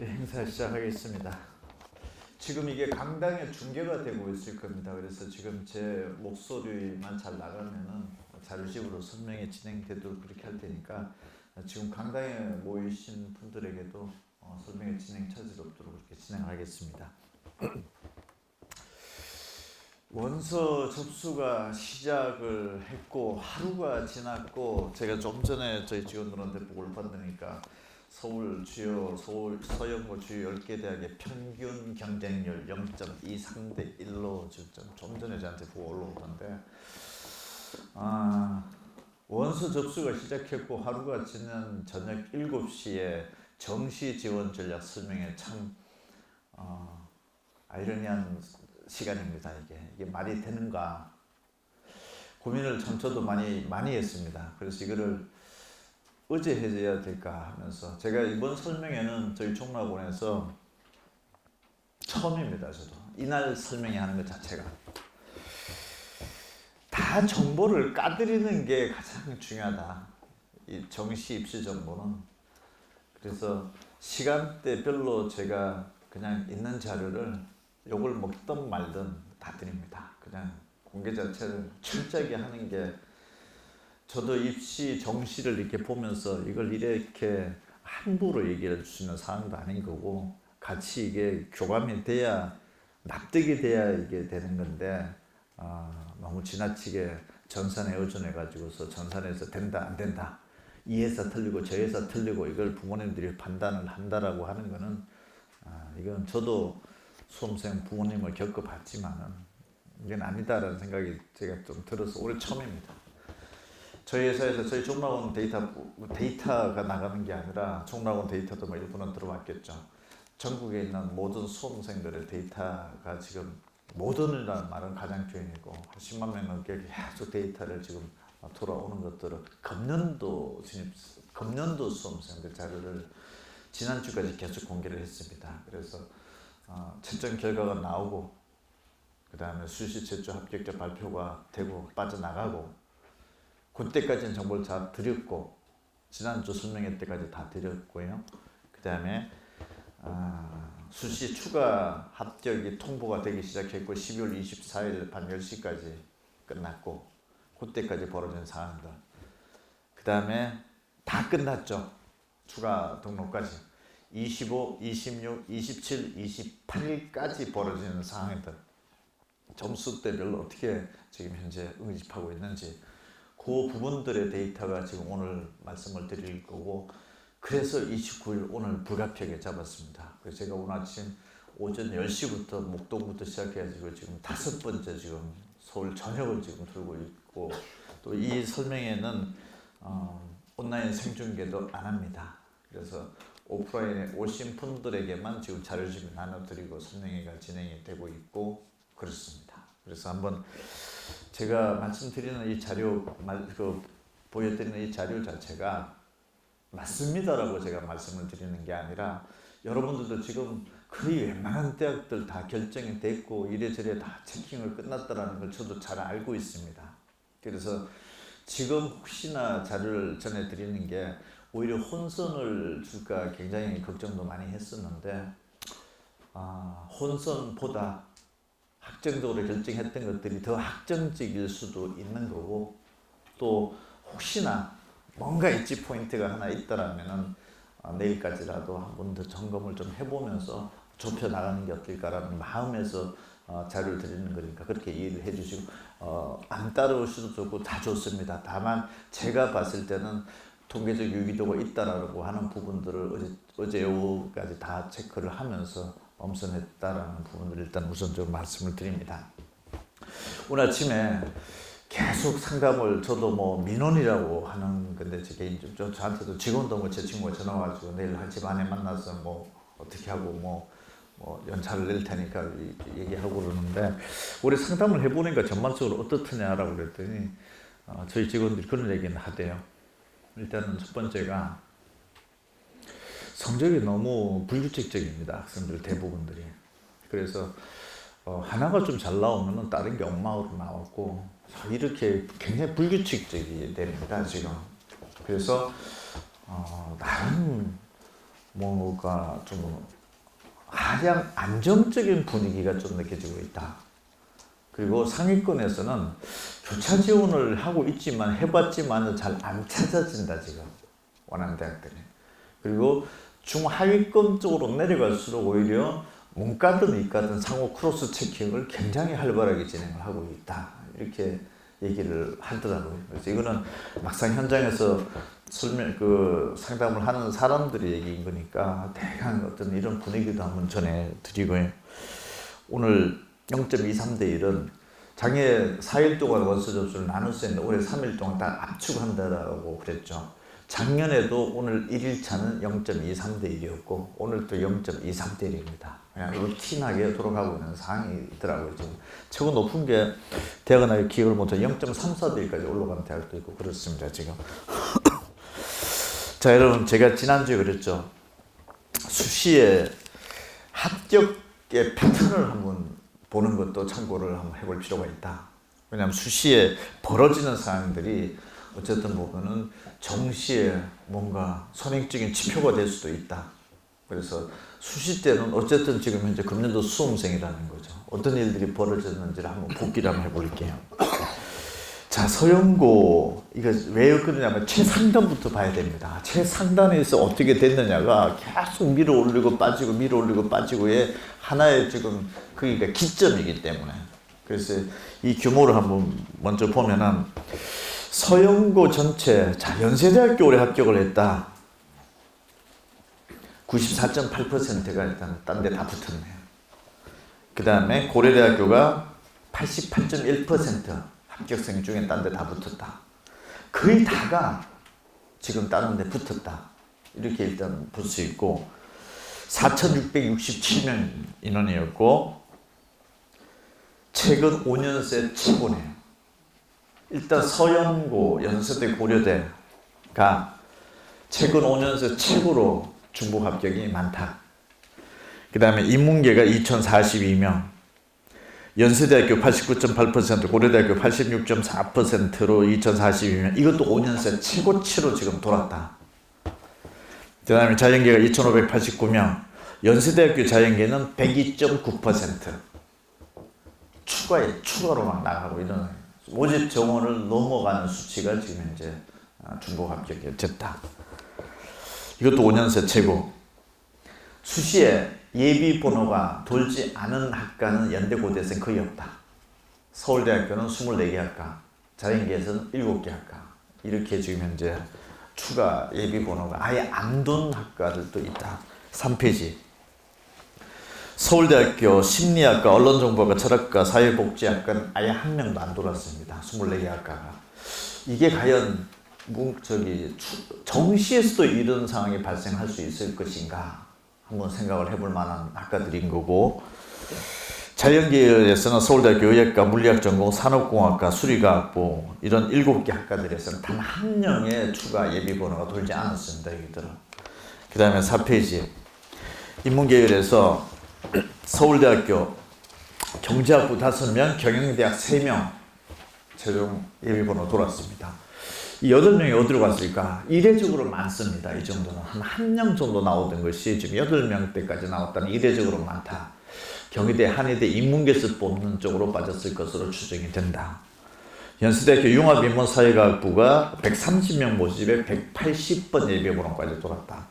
행사 시작하겠습니다. 지금 이게 강당에 중계가 되고 있을 겁니다. 그래서 지금 제 목소리만 잘 나가면은 자료식으로 설명이 진행되도록 그렇게 할 테니까 지금 강당에 모이신 분들에게도 설명의 진행 차질 없도록 그렇게 진행하겠습니다. 원서 접수가 시작을 했고 하루가 지났고 제가 좀 전에 저희 직원들한테 보고를 받으니까 서울 서영고 주요 10개 대학의 평균 경쟁률 0.23대 1로 좀 전에 저한테 보고 올라오던데 원서 접수가 시작했고 하루가 지난 저녁 7시에 정시 지원 전략 설명회 참 아이러니한 시간입니다. 이게 말이 되는가 고민을 참 저도 많이 했습니다. 그래서 이거를 어제 해야 될까 하면서 제가 이번 설명회는 저희 종락원에서 처음입니다. 저도 이날 설명회 하는 것 자체가 다 정보를 까드리는 게 가장 중요하다. 이 정시 입시 정보는. 그래서 시간대별로 제가 그냥 있는 자료를 욕을 먹든 말든 다 드립니다. 그냥 공개 자체를 철저하게 하는 게 저도 입시 정시를 이렇게 보면서 이걸 이렇게 함부로 얘기해 주시는 사항도 아닌 거고 같이 이게 교감이 돼야 납득이 돼야 이게 되는 건데 너무 지나치게 전산에 의존해 가지고서 전산에서 된다 안 된다 이 회사 틀리고 저 회사 틀리고 이걸 부모님들이 판단을 한다라고 하는 거는 이건 저도 수험생 부모님을 겪어봤지만은 이건 아니다라는 생각이 제가 좀 들어서 올해 처음입니다. 저희 회사에서 저희 종락원 데이터가 나가는 게 아니라 종락원 데이터도 뭐 일부는 들어왔겠죠. 전국에 있는 모든 수험생들의 데이터가 지금 모든이라는 말은 가장 표현이고 10만 명 넘게 계속 데이터를 지금 돌아오는 것들을 금년도 수험생들 자료를 지난주까지 계속 공개를 했습니다. 그래서 채점 결과가 나오고 그 다음에 수시 최초 합격자 발표가 되고 빠져나가고 그때까지는 정보를 다 드렸고 지난주 설명회 때까지 다 드렸고요. 그 다음에 수시 추가 합격이 통보가 되기 시작했고 12월 24일 밤 10시까지 끝났고 그때까지 벌어진 상황들 그 다음에 다 끝났죠. 추가 등록까지 25, 26, 27, 28일까지 벌어지는 상황들 점수대별로 어떻게 지금 현재 응집하고 있는지 그 부분들의 데이터가 지금 오늘 말씀을 드릴 거고 그래서 29일 오늘 불가피하게 잡았습니다. 그래서 제가 오늘 아침 오전 10시부터 목동부터 시작해가지고 지금 5번째 지금 서울 전역을 지금 돌고 있고 또 이 설명회는 온라인 생중계도 안 합니다. 그래서 오프라인에 오신 분들에게만 지금 자료집을 나눠드리고 설명회가 진행이 되고 있고 그렇습니다. 그래서 한번 제가 말씀드리는 이 자료, 보여드리는 이 자료 자체가 맞습니다라고 제가 말씀을 드리는 게 아니라 여러분들도 지금 거의 웬만한 대학들 다 결정이 됐고 이래저래 다 체킹을 끝났다라는 걸 저도 잘 알고 있습니다. 그래서 지금 혹시나 자료를 전해드리는 게 오히려 혼선을 줄까 굉장히 걱정도 많이 했었는데 혼선보다 확정적으로 결정했던 것들이 더 확정적일 수도 있는 거고 또 혹시나 뭔가 엣지 포인트가 하나 있다라면은 내일까지라도 한 번 더 점검을 좀 해보면서 좁혀 나가는 게 어떨까라는 마음에서 자료를 드리는 거니까 그렇게 이해를 해주시고 안 따라오셔도 좋고 다 좋습니다. 다만 제가 봤을 때는 통계적 유기도가 있다라고 하는 부분들을 어제 오후까지 다 체크를 하면서 엄선했다라는 부분을 일단 우선적으로 말씀을 드립니다. 오늘 아침에 계속 상담을 저도 뭐 민원이라고 하는 건데 저한테도 직원도 뭐 제 친구가 전화 와가지고 내일 한 집안에 만나서 뭐 어떻게 하고 뭐 연차를 낼 테니까 얘기하고 그러는데 우리 상담을 해보니까 전반적으로 어떻느냐라고 그랬더니 저희 직원들이 그런 얘기는 하대요. 일단은 첫 번째가 성적이 너무 불규칙적입니다. 학생들 대부분들이. 그래서 하나가 좀 잘 나오면 다른 게 엉망으로 나왔고 이렇게 굉장히 불규칙적이 됩니다. 지금. 그래서 나름 뭔가 좀 가장 안정적인 분위기가 좀 느껴지고 있다. 그리고 상위권에서는 교차 지원을 하고 있지만 해봤지만 잘 안 찾아진다 지금 원하는 대학들이. 그리고 중하위권 쪽으로 내려갈수록 오히려 문과든 이과든 상호 크로스 체킹을 굉장히 활발하게 진행을 하고 있다. 이렇게 얘기를 하더라고요. 그래서 이거는 막상 현장에서 상담을 하는 사람들이 얘기인 거니까 대강 어떤 이런 분위기도 한번 전해드리고요. 오늘 0.23대 1은 작년 4일 동안 원서 접수를 나눌 수 있는데 올해 3일 동안 다 압축한다라고 그랬죠. 작년에도 오늘 1일차는 0.23대 1이었고 오늘 또 0.23대 1입니다. 그냥 루틴하게 돌아가고 있는 상황이더라고요. 지금 최고 높은 게 대학은 아직 기억을 못해 0.34대 1까지 올라가는 대학도 있고 그렇습니다. 지금. 자, 여러분, 제가 지난주에 그랬죠. 수시에 합격의 패턴을 한번 보는 것도 참고를 한번 해볼 필요가 있다. 왜냐하면 수시에 벌어지는 상황들이 어쨌든 보면은 정시에 뭔가 선행적인 지표가 될 수도 있다. 그래서 수시 때는 어쨌든 지금 현재 금년도 수험생이라는 거죠. 어떤 일들이 벌어졌는지를 한번 복기를 한번 해볼게요. 자, 서영고 이거 왜 그러냐면 최상단부터 봐야 됩니다. 최상단에서 어떻게 됐느냐가 계속 밀어 올리고 빠지고 밀어 올리고 빠지고의 하나의 지금 그러니까 기점이기 때문에. 그래서 이 규모를 한번 먼저 보면은 서영고 전체, 자, 연세대학교 올해 합격을 했다. 94.8%가 일단 딴 데 다 붙었네요. 그 다음에 고려대학교가 88.1% 합격생 중에 딴 데 다 붙었다. 거의 다가 지금 다른 데 붙었다. 이렇게 일단 볼 수 있고 4,667명 인원이었고 최근 5년 새 최고네요. 일단 서영고, 연세대, 고려대가 최근 5년 새 최고로 중복 합격이 많다. 그 다음에 인문계가 2,042명, 연세대학교 89.8%, 고려대학교 86.4%로 2,042명. 이것도 5년 새 최고치로 지금 돌았다. 그 다음에 자연계가 2,589명, 연세대학교 자연계는 102.9%. 추가로 막 나가고 이런 모집 정원을 넘어가는 수치가 지금 현재 중복 합격이 됐다. 이것도 5년 새 최고. 수시에 예비 번호가 돌지 않은 학과는 연대고대에서는 거의 없다. 서울대학교는 24개 학과, 자연계에서는 7개 학과. 이렇게 지금 현재 추가 예비 번호가 아예 안 돈 학과들도 있다. 3페이지. 서울대학교 심리학과, 언론정보학과, 철학과, 사회복지학과는 아예 한 명도 안 돌았습니다. 24개 학과가. 이게 과연 정시에서도 이런 상황이 발생할 수 있을 것인가 한번 생각을 해볼 만한 학과들인 거고, 자연계열에서는 서울대학교 의학과, 물리학전공, 산업공학과, 수리과학부 이런 7개 학과들에서는 단 한 명의 추가 예비번호가 돌지 않았습니다. 여기들은. 그 다음에 4페이지. 인문계열에서 서울대학교 경제학부 5명, 경영대학 3명 최종 예비번호 돌았습니다. 이 8명이 어디로 갔을까? 이례적으로 많습니다. 이 정도는. 한 명 정도 나오던 것이 지금 8명대까지 나왔다는 이례적으로 많다. 경희대, 한의대, 인문계에서 뽑는 쪽으로 빠졌을 것으로 추정이 된다. 연세대학교 융합인문사회과학부가 130명 모집에 180번 예비번호까지 돌았다.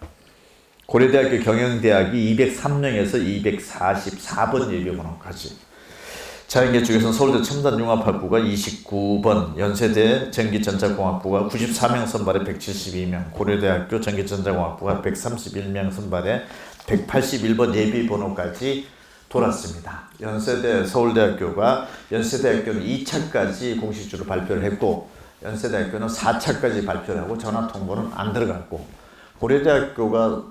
고려대학교 경영대학이 203명에서 244번 예비번호까지. 자연계 쪽에서는 서울대 첨단융합학부가 29번, 연세대 전기전자공학부가 94명 선발에 172명, 고려대학교 전기전자공학부가 131명 선발에 181번 예비번호까지 돌았습니다. 연세대, 서울대학교가 연세대학교는 2차까지 공식적으로 발표를 했고 연세대학교는 4차까지 발표를 하고 전화통보는 안 들어갔고 고려대학교가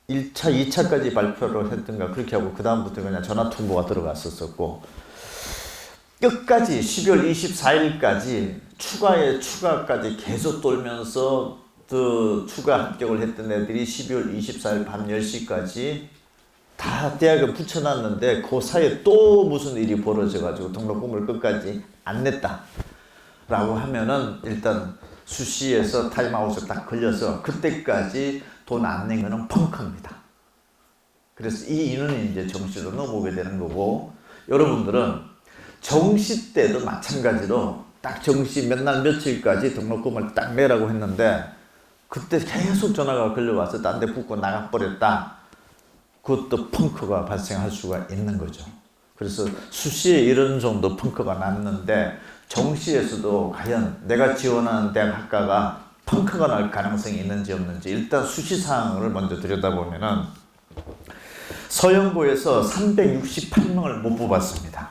1차, 2차까지 발표를 했던가 그렇게 하고 그 다음부터 그냥 전화통보가 들어갔었고 끝까지 12월 24일까지 추가까지 계속 돌면서 그 추가 합격을 했던 애들이 12월 24일 밤 10시까지 다 대학을 붙여놨는데 그 사이에 또 무슨 일이 벌어져가지고 등록금을 끝까지 안 냈다 라고 하면은 일단 수시에서 타임아웃에 딱 걸려서 그때까지 돈 안 낸 거는 펑크입니다. 그래서 이 인원이 이제 정시로 넘어오게 되는 거고, 여러분들은 정시 때도 마찬가지로 딱 정시 몇 날 며칠까지 등록금을 딱 내라고 했는데, 그때 계속 전화가 걸려와서 딴 데 붙고 나가버렸다. 그것도 펑크가 발생할 수가 있는 거죠. 그래서 수시에 이런 정도 펑크가 났는데, 정시에서도 과연 내가 지원하는 대학 학과가 펑크가 날 가능성이 있는지 없는지 일단 수시사항을 먼저 들여다보면은, 서영고에서 368명을 못 뽑았습니다.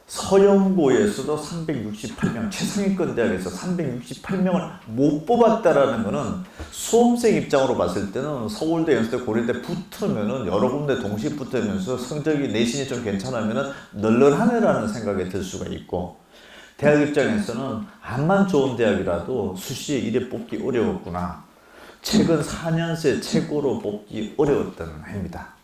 서영고에서도 368명, 최상위권 대학에서 368명을 못 뽑았다라는 것은 수험생 입장으로 봤을 때는 서울대, 연세대, 고려대 붙으면은 여러 군데 동시에 붙으면서 성적이 내신이 좀 괜찮으면은 널널하네라는 생각이 들 수가 있고, 대학 입장에서는 암만 좋은 대학이라도 수시에 이래 뽑기 어려웠구나. 최근 4년 새 최고로 뽑기 어려웠던 해입니다.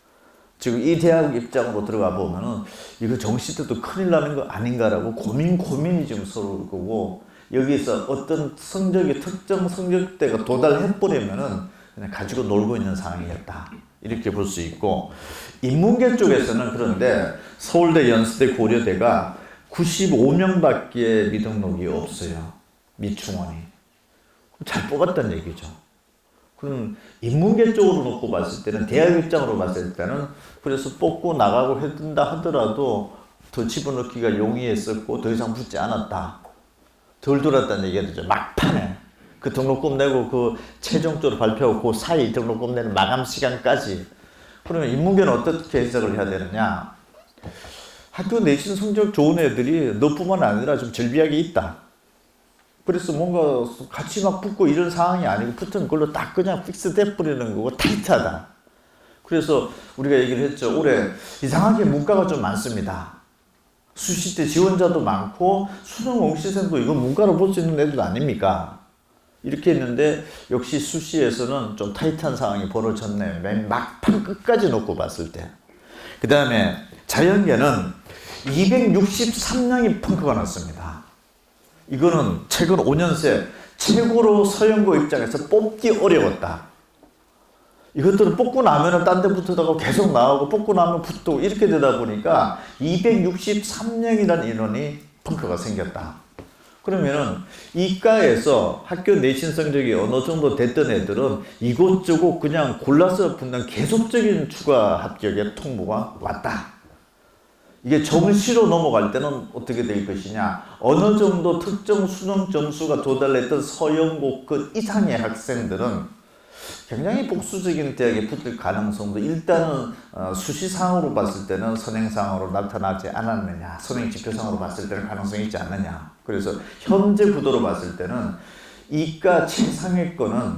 지금 이 대학 입장으로 들어가 보면은 이거 정시 때도 큰일 나는 거 아닌가라고 고민이 지금 서로 거고, 여기서 어떤 성적이 특정 성적대가 도달해버리면은 그냥 가지고 놀고 있는 상황이었다. 이렇게 볼 수 있고, 인문계 쪽에서는 그런데 서울대, 연세대, 고려대가 95명밖에 미등록이 없어요. 미충원이. 잘 뽑았다는 얘기죠. 그럼 인문계 쪽으로 놓고 봤을 때는, 대학 입장으로 봤을 때는 그래서 뽑고 나가고 했다 하더라도 더 집어넣기가 용이했었고 더 이상 붙지 않았다. 덜 돌았다는 얘기가 되죠. 막판에 그 등록금 내고 그 최종적으로 발표하고 그 사이 등록금 내는 마감 시간까지. 그러면 인문계는 어떻게 해석을 해야 되느냐? 학교 내신 성적 좋은 애들이 너뿐만 아니라 좀 절비하게 있다. 그래서 뭔가 같이 막 붙고 이런 상황이 아니고, 붙은 걸로 딱 그냥 픽스 돼버리는 거고 타이트하다. 그래서 우리가 얘기를 했죠. 올해 이상하게 문과가 좀 많습니다. 수시 때 지원자도 많고 수능 응시생도 이건 문과로 볼 수 있는 애들 아닙니까? 이렇게 했는데 역시 수시에서는 좀 타이트한 상황이 벌어졌네요. 맨 막판 끝까지 놓고 봤을 때. 그 다음에 자연계는 263명이 펑크가 났습니다. 이거는 최근 5년 새 최고로 서영고 입장에서 뽑기 어려웠다. 이것들은 뽑고 나면은 딴 데 붙어다가 계속 나오고 뽑고 나면 붙고 이렇게 되다 보니까 263명이라는 인원이 펑크가 생겼다. 그러면은 이과에서 학교 내신 성적이 어느 정도 됐던 애들은 이곳저곳 그냥 골라서 붙는 계속적인 추가 합격의 통보가 왔다. 이게 정시로 넘어갈 때는 어떻게 될 것이냐? 어느 정도 특정 수능 점수가 도달했던 서영고급 이상의 학생들은 굉장히 복수적인 대학에 붙을 가능성도 일단은 수시상으로 봤을 때는 선행상으로 나타나지 않았느냐, 선행지표상으로 봤을 때는 가능성이 있지 않느냐. 그래서 현재 구도로 봤을 때는 이과 최상위권은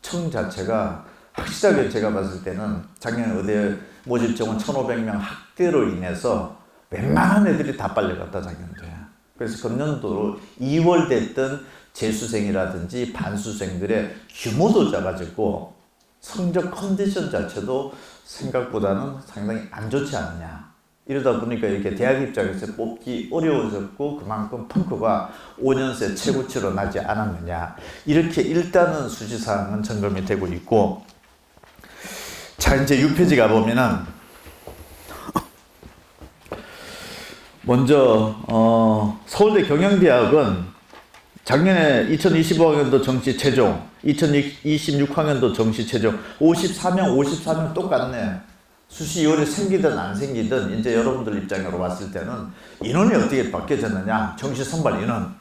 청 자체가 확실하게 제가 봤을 때는 작년 의대 모집 정원 1,500명 확대로 인해서 웬만한 애들이 다 빨려갔다 작년도에. 그래서 금년도로 2월 됐던 재수생이라든지 반수생들의 규모도 작아졌고 성적 컨디션 자체도 생각보다는 상당히 안 좋지 않느냐. 이러다 보니까 이렇게 대학 입장에서 뽑기 어려워졌고 그만큼 펑크가 5년 새 최고치로 나지 않았느냐. 이렇게 일단은 수시사항은 점검이 되고 있고, 자 이제 6페이지 가보면은 먼저 서울대 경영대학은 작년에 2025학년도 정시 최종, 2026학년도 정시 최종 54명 똑같네. 수시 2월에 생기든 안 생기든 이제 여러분들 입장으로 봤을 때는 인원이 어떻게 바뀌어졌느냐. 정시 선발 인원.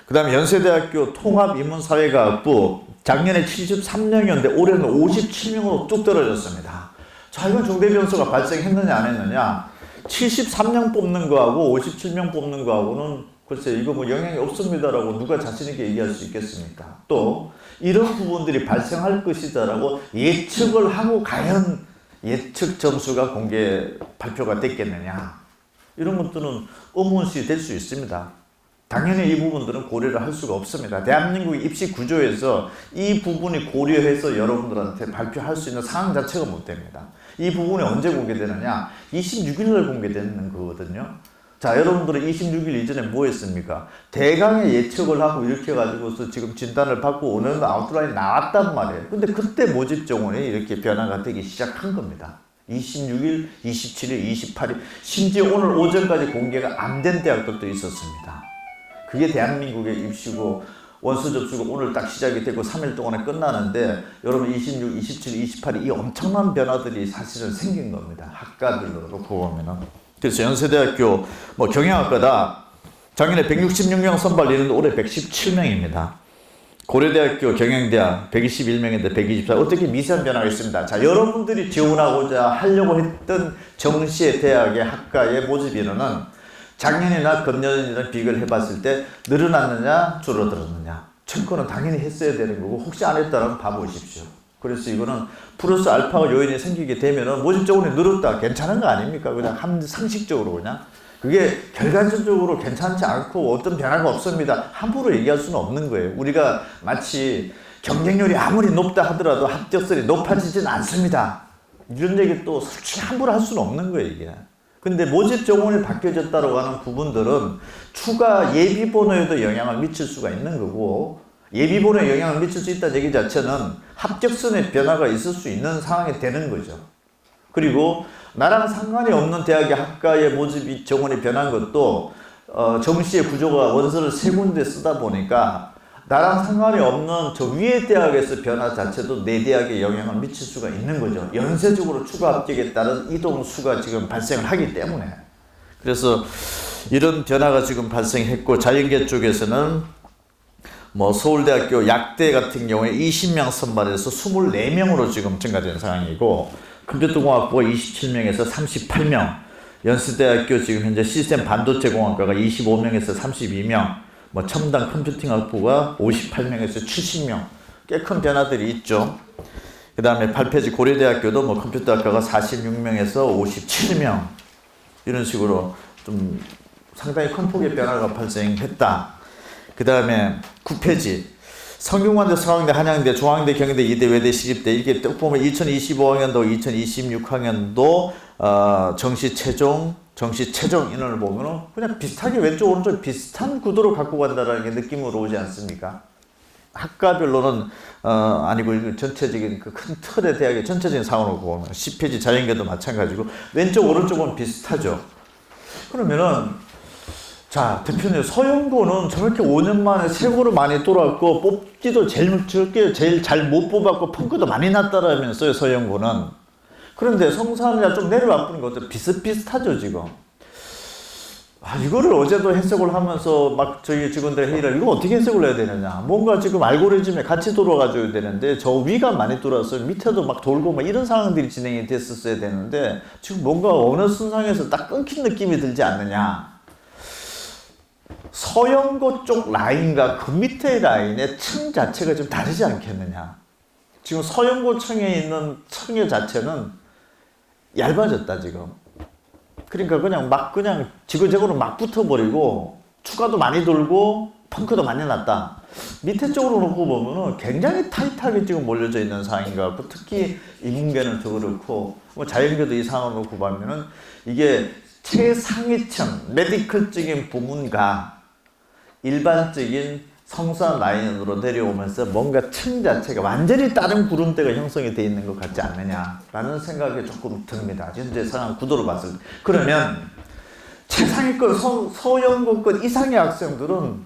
그 다음에 연세대학교 통합인문사회과학부 작년에 73명이었는데 올해는 57명으로 뚝 떨어졌습니다. 자, 이건 중대 변수가 발생했느냐 안 했느냐. 73명 뽑는 거하고 57명 뽑는 거하고는 글쎄 이거 뭐 영향이 없습니다라고 누가 자신있게 얘기할 수 있겠습니까? 또 이런 부분들이 발생할 것이다라고 예측을 하고 과연 예측 점수가 발표가 됐겠느냐, 이런 것들은 의문시 될 수 있습니다. 당연히 이 부분들은 고려를 할 수가 없습니다. 대한민국의 입시 구조에서 이 부분이 고려해서 여러분들한테 발표할 수 있는 상황 자체가 못 됩니다. 이 부분이 언제 공개되느냐? 26일 날 공개되는 거거든요. 자, 여러분들은 26일 이전에 뭐 했습니까? 대강의 예측을 하고 이렇게 해가지고서 지금 진단을 받고 오는 아웃라인이 나왔단 말이에요. 근데 그때 모집 정원이 이렇게 변화가 되기 시작한 겁니다. 26일, 27일, 28일, 심지어 오늘 오전까지 공개가 안 된 대학들도 있었습니다. 그게 대한민국의 입시고 원서 접수가 오늘 딱 시작이 되고 3일 동안에 끝나는데 여러분 26, 27, 28이 이 엄청난 변화들이 사실은 생긴 겁니다. 학과별로 놓고 보면은. 그래서 연세대학교 뭐 경영학과다. 작년에 166명 선발리는데 올해 117명입니다. 고려대학교 경영대학 121명인데 124. 어떻게 미세한 변화가 있습니다. 자, 여러분들이 지원하고자 하려고 했던 정시의 대학의 학과의 모집 인원은 작년이나 금년이랑 비교를 해봤을 때 늘어났느냐 줄어들었느냐. 청구는 당연히 했어야 되는 거고 혹시 안 했다면 봐보십시오. 그래서 이거는 플러스 알파가 요인이 생기게 되면은 모집 정원이 늘었다 괜찮은 거 아닙니까? 그냥 상식적으로 그냥 그게 결과적으로 괜찮지 않고 어떤 변화가 없습니다. 함부로 얘기할 수는 없는 거예요. 우리가 마치 경쟁률이 아무리 높다 하더라도 합격률이 높아지진 않습니다. 이런 얘기 또 솔직히 함부로 할 수는 없는 거예요, 이게. 근데 모집 정원이 바뀌어졌다고 하는 부분들은 추가 예비 번호에도 영향을 미칠 수가 있는 거고 예비 번호에 영향을 미칠 수 있다는 얘기 자체는 합격선의 변화가 있을 수 있는 상황이 되는 거죠. 그리고 나랑 상관이 없는 대학의 학과의 모집 정원이 변한 것도 정시의 구조가 원서를 세 군데 쓰다 보니까 나랑 상관이 없는 저 위의 대학에서 변화 자체도 내 대학에 영향을 미칠 수가 있는 거죠. 연쇄적으로 추가 합격에 따른 이동수가 지금 발생을 하기 때문에. 그래서 이런 변화가 지금 발생했고 자연계 쪽에서는 뭐 서울대학교 약대 같은 경우에 20명 선발해서 24명으로 지금 증가된 상황이고 컴퓨터공학부가 27명에서 38명, 연세대학교 지금 현재 시스템 반도체공학과가 25명에서 32명, 뭐 첨단 컴퓨팅학부가 58명에서 70명, 꽤 큰 변화들이 있죠. 그 다음에 8페이지 고려대학교도 뭐 컴퓨터학과가 46명에서 57명 이런 식으로 좀 상당히 큰 폭의 변화가 발생했다. 그 다음에 9페이지 성균관대, 서강대, 한양대, 중앙대, 경희대, 이대, 외대, 시립대 이렇게 쭉 보면 2025학년도, 2026학년도 정시 최종 인원을 보면은 그냥 비슷하게 왼쪽 오른쪽 비슷한 구도로 갖고 간다라는 게 느낌으로 오지 않습니까? 학과별로는 아니고 전체적인 그 큰 틀의 대학의 전체적인 상황으로 보면 10페이지 자연계도 마찬가지고 왼쪽 오른쪽은 비슷하죠. 그러면은 자, 대표님, 서영고는 저렇게 5년 만에 최고로 많이 돌았고, 뽑기도 제일 잘 못 뽑았고, 펑크도 많이 났다라면서요, 서영고는. 그런데 성산이나 좀 내려와 보니까 어때? 비슷비슷하죠, 지금. 이거를 어제도 해석을 하면서 막 저희 직원들 회의를, 이거 어떻게 해석을 해야 되느냐. 뭔가 지금 알고리즘에 같이 돌아가줘야 되는데, 저 위가 많이 돌아서 밑에도 막 돌고 막 이런 상황들이 진행이 됐었어야 되는데, 지금 뭔가 어느 순상에서 딱 끊긴 느낌이 들지 않느냐. 서영고 쪽 라인과 그 밑에 라인의 층 자체가 좀 다르지 않겠느냐. 지금 서영고 층에 있는 층의 자체는 얇아졌다, 지금. 그러니까 그냥 지그재그로 막 붙어버리고, 추가도 많이 돌고, 펑크도 많이 났다. 밑에 쪽으로 놓고 보면은 굉장히 타이트하게 지금 몰려져 있는 상황인 것 같고, 특히 인문계는 더 그렇고, 뭐 자연계도 이 상황을 놓고 보면은 이게 최상위층, 메디컬적인 부문과 일반적인 성산 라인으로 내려오면서 뭔가 층 자체가 완전히 다른 구름대가 형성이 되어 있는 것 같지 않느냐라는 생각이 조금 듭니다. 현재 상황 구도로 봤을 때. 그러면 최상위권 서영고권 이상의 학생들은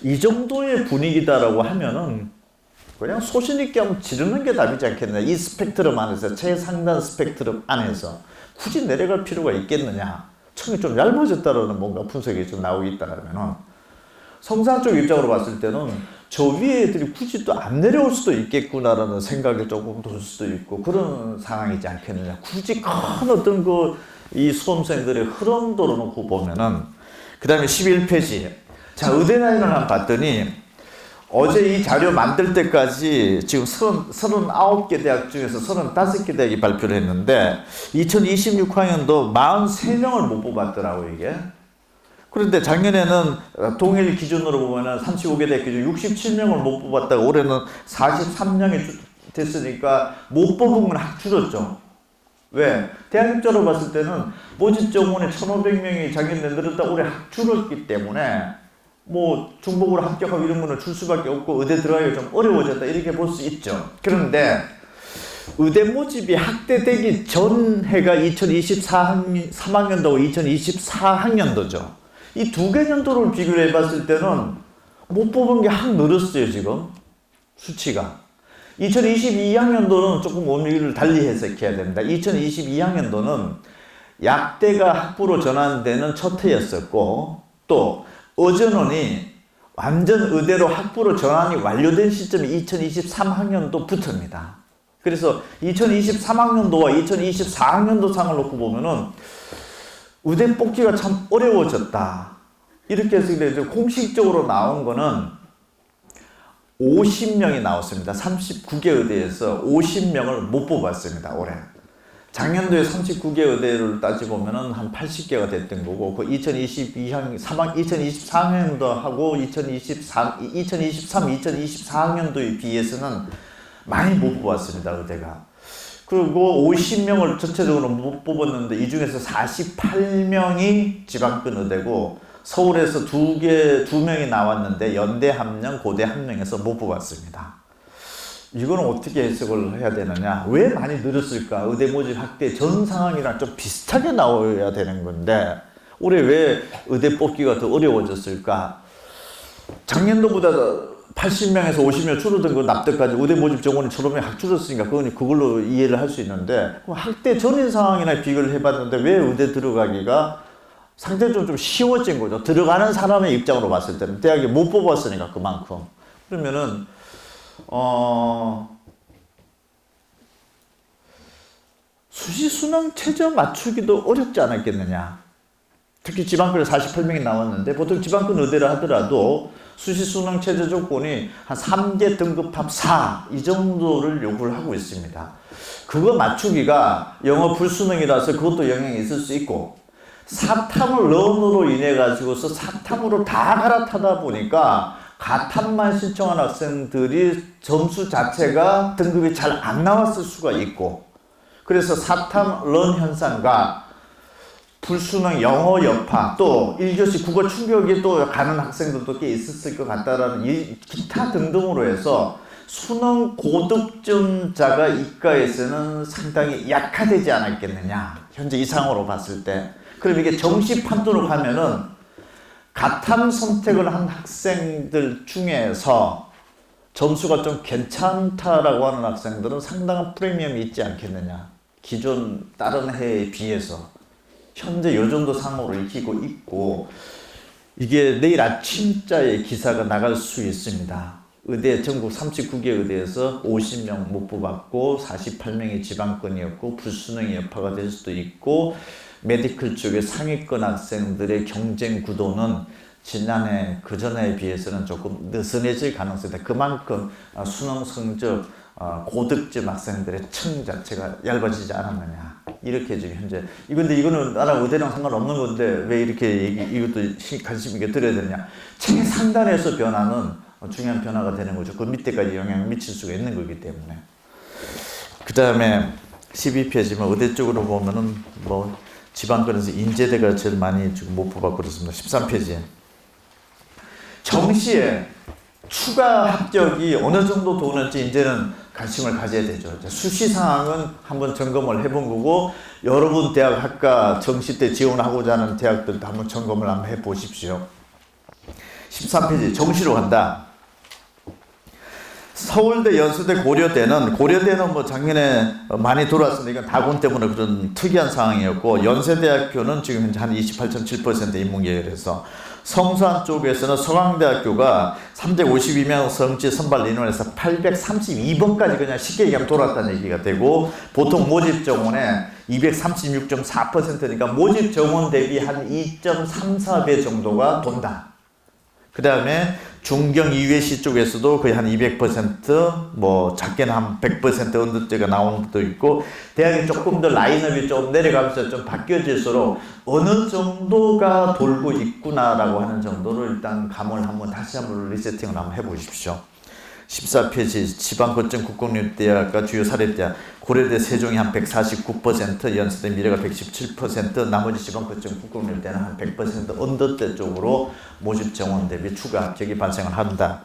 이 정도의 분위기다라고 하면은 그냥 소신 있게 한번 지르는 게 답이지 않겠느냐. 이 스펙트럼 안에서, 최상단 스펙트럼 안에서 굳이 내려갈 필요가 있겠느냐. 층이 좀 얇아졌다라는 뭔가 분석이 좀 나오고 있다라면은 성산 쪽 입장으로 봤을 때는 저 위에 애들이 굳이 또 안 내려올 수도 있겠구나라는 생각이 조금 들 수도 있고 그런 상황이지 않겠느냐. 굳이 큰 어떤 이 수험생들의 흐름도로 놓고 보면은 그 다음에 11페이지. 자, 의대 라인을 한번 봤더니 어제 이 자료 만들 때까지 지금 39개 대학 중에서 35개 대학이 발표를 했는데 2026학년도 43명을 못 뽑았더라고 이게. 그런데 작년에는 동일 기준으로 보면은 35개 대학 기준 67명을 못 뽑았다가 올해는 43명이 됐으니까 못 뽑은 건 확 줄었죠. 왜? 대학 입자로 봤을 때는 모집 정원에 1,500명이 자기네 늘었다 올해 줄었기 때문에 뭐 중복으로 합격하고 이런 거는 줄 수밖에 없고 의대 들어가기가 좀 어려워졌다 이렇게 볼 수 있죠. 그런데 의대 모집이 확대되기 전 해가 2023학년도고 2024학년도죠. 이 두 개 년도를 비교해 봤을 때는 못 뽑은 게 확 늘었어요, 지금. 수치가. 2022학년도는 조금 의미를 달리 해석해야 됩니다. 2022학년도는 약대가 학부로 전환되는 첫 해였었고, 또 어전원이 완전 의대로 학부로 전환이 완료된 시점이 2023학년도부터입니다. 그래서 2023학년도와 2024학년도 상을 놓고 보면은 의대 뽑기가 참 어려워졌다. 이렇게 해서 공식적으로 나온 거는 50명이 나왔습니다. 39개 의대에서 50명을 못 뽑았습니다. 올해. 작년도에 39개 의대를 따져보면 한 80개가 됐던 거고, 그 2024학년도하고 2023, 2024학년도에 비해서는 많이 못 뽑았습니다. 의대가. 그리고 50명을 전체적으로 못 뽑았는데 이 중에서 48명이 지방권 의대고 서울에서 두 명이 나왔는데 연대 1명, 고대 1명에서 못 뽑았습니다. 이거는 어떻게 해석을 해야 되느냐? 왜 많이 늘었을까? 의대 모집 확대 전 상황이랑 좀 비슷하게 나와야 되는 건데 올해 왜 의대 뽑기가 더 어려워졌을까? 작년도보다 80명에서 50명 줄어든 거 납득하지. 의대 모집 정원이 1,500명 확 줄었으니까 그걸로 이해를 할 수 있는데 확대 전인 상황이나 비교를 해봤는데 왜 의대 들어가기가 상대적으로 좀 쉬워진 거죠. 들어가는 사람의 입장으로 봤을 때는 대학에 못 뽑았으니까 그만큼. 그러면은 수시 수능 최저 맞추기도 어렵지 않았겠느냐. 특히 지방권에 48명이 나왔는데 보통 지방권 의대를 하더라도 수시 수능 최저 조건이 한 3개 등급합 4 이 정도를 요구를 하고 있습니다. 그거 맞추기가 영어 불수능이라서 그것도 영향이 있을 수 있고 사탐을 런으로 인해 가지고서 사탐으로 다 갈아타다 보니까 가탐만 신청한 학생들이 점수 자체가 등급이 잘 안 나왔을 수가 있고 그래서 사탐 런 현상과 불수능 영어 여파 또 1교시 국어 충격이 또 가는 학생들도 꽤 있었을 것 같다라는 이 기타 등등으로 해서 수능 고득점자가 이과에서는 상당히 약화되지 않았겠느냐 현재 이상으로 봤을 때. 그럼 이게 정시 판도로 가면은 가탐 선택을 한 학생들 중에서 점수가 좀 괜찮다라고 하는 학생들은 상당한 프리미엄이 있지 않겠느냐. 기존 다른 해에 비해서 현재 요 정도 상으로 익히고 있고 이게 내일 아침자에 기사가 나갈 수 있습니다. 의대 전국 39개 의대에서 50명 못 뽑았고 48명이 지방권이었고 불수능이 여파가 될 수도 있고 메디컬 쪽의 상위권 학생들의 경쟁 구도는 지난해 그전에 비해서는 조금 느슨해질 가능성이 있다. 그만큼 수능 성적 고득점 학생들의 층 자체가 얇아지지 않았느냐 이렇게 지금 현재 이거는 나랑 의대랑 상관없는 건데 왜 이렇게 이것도 관심 있게 들어야 되느냐. 층 상단에서 변화는 중요한 변화가 되는 거죠. 그 밑에까지 영향을 미칠 수가 있는 거기 때문에. 그 다음에 12페이지만 의대 쪽으로 보면은 뭐 지방권에서 인제대가 제일 많이 지금 못 뽑았고 그렇습니다. 13페이지에 정시에 추가 합격이 어느 정도 도는지 이제는 관심을 가져야 되죠. 수시 상황은 한번 점검을 해본 거고 여러분 대학 학과 정시 때 지원하고자 하는 대학들도 한번 점검을 한번 해보십시오. 13페이지 정시로 간다. 서울대, 연세대, 고려대는 뭐 작년에 많이 돌아왔으니까 다곤 때문에 그런 특이한 상황이었고 연세대학교는 지금 현재 한 28.7% 인문계열에서 성수한 쪽에서는 서강대학교가 352명 성취 선발 인원에서 832번까지 그냥 쉽게 얘기하면 돌았다는 얘기가 되고 보통 모집 정원에 236.4%니까 모집 정원 대비 한 2.34배 정도가 돈다. 그 다음에 중경 이외시 쪽에서도 거의 한 200%, 뭐 작게는 한 100% 언더째가 나오는 것도 있고 대학이 조금 더 라인업이 좀 내려가면서 좀 바뀌어질수록 어느 정도가 돌고 있구나라고 하는 정도를 일단 감을 한번 다시 한번 리세팅을 한번 해보십시오. 14페이지 지방거점 국공립대학과 주요 사립대학 고려대 세종이 한 149%, 연세대 미래가 117%, 나머지 지방거점 국공립대는 한 100% 언더대 쪽으로 모집 정원 대비 추가 합격이 발생을 한다.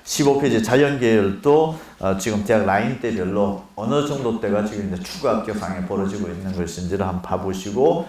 15페이지 자연계열도 지금 대학 라인대별로 어느 정도 때가 지금 이제 추가 합격 상황이 벌어지고 있는 것인지를 한번 봐보시고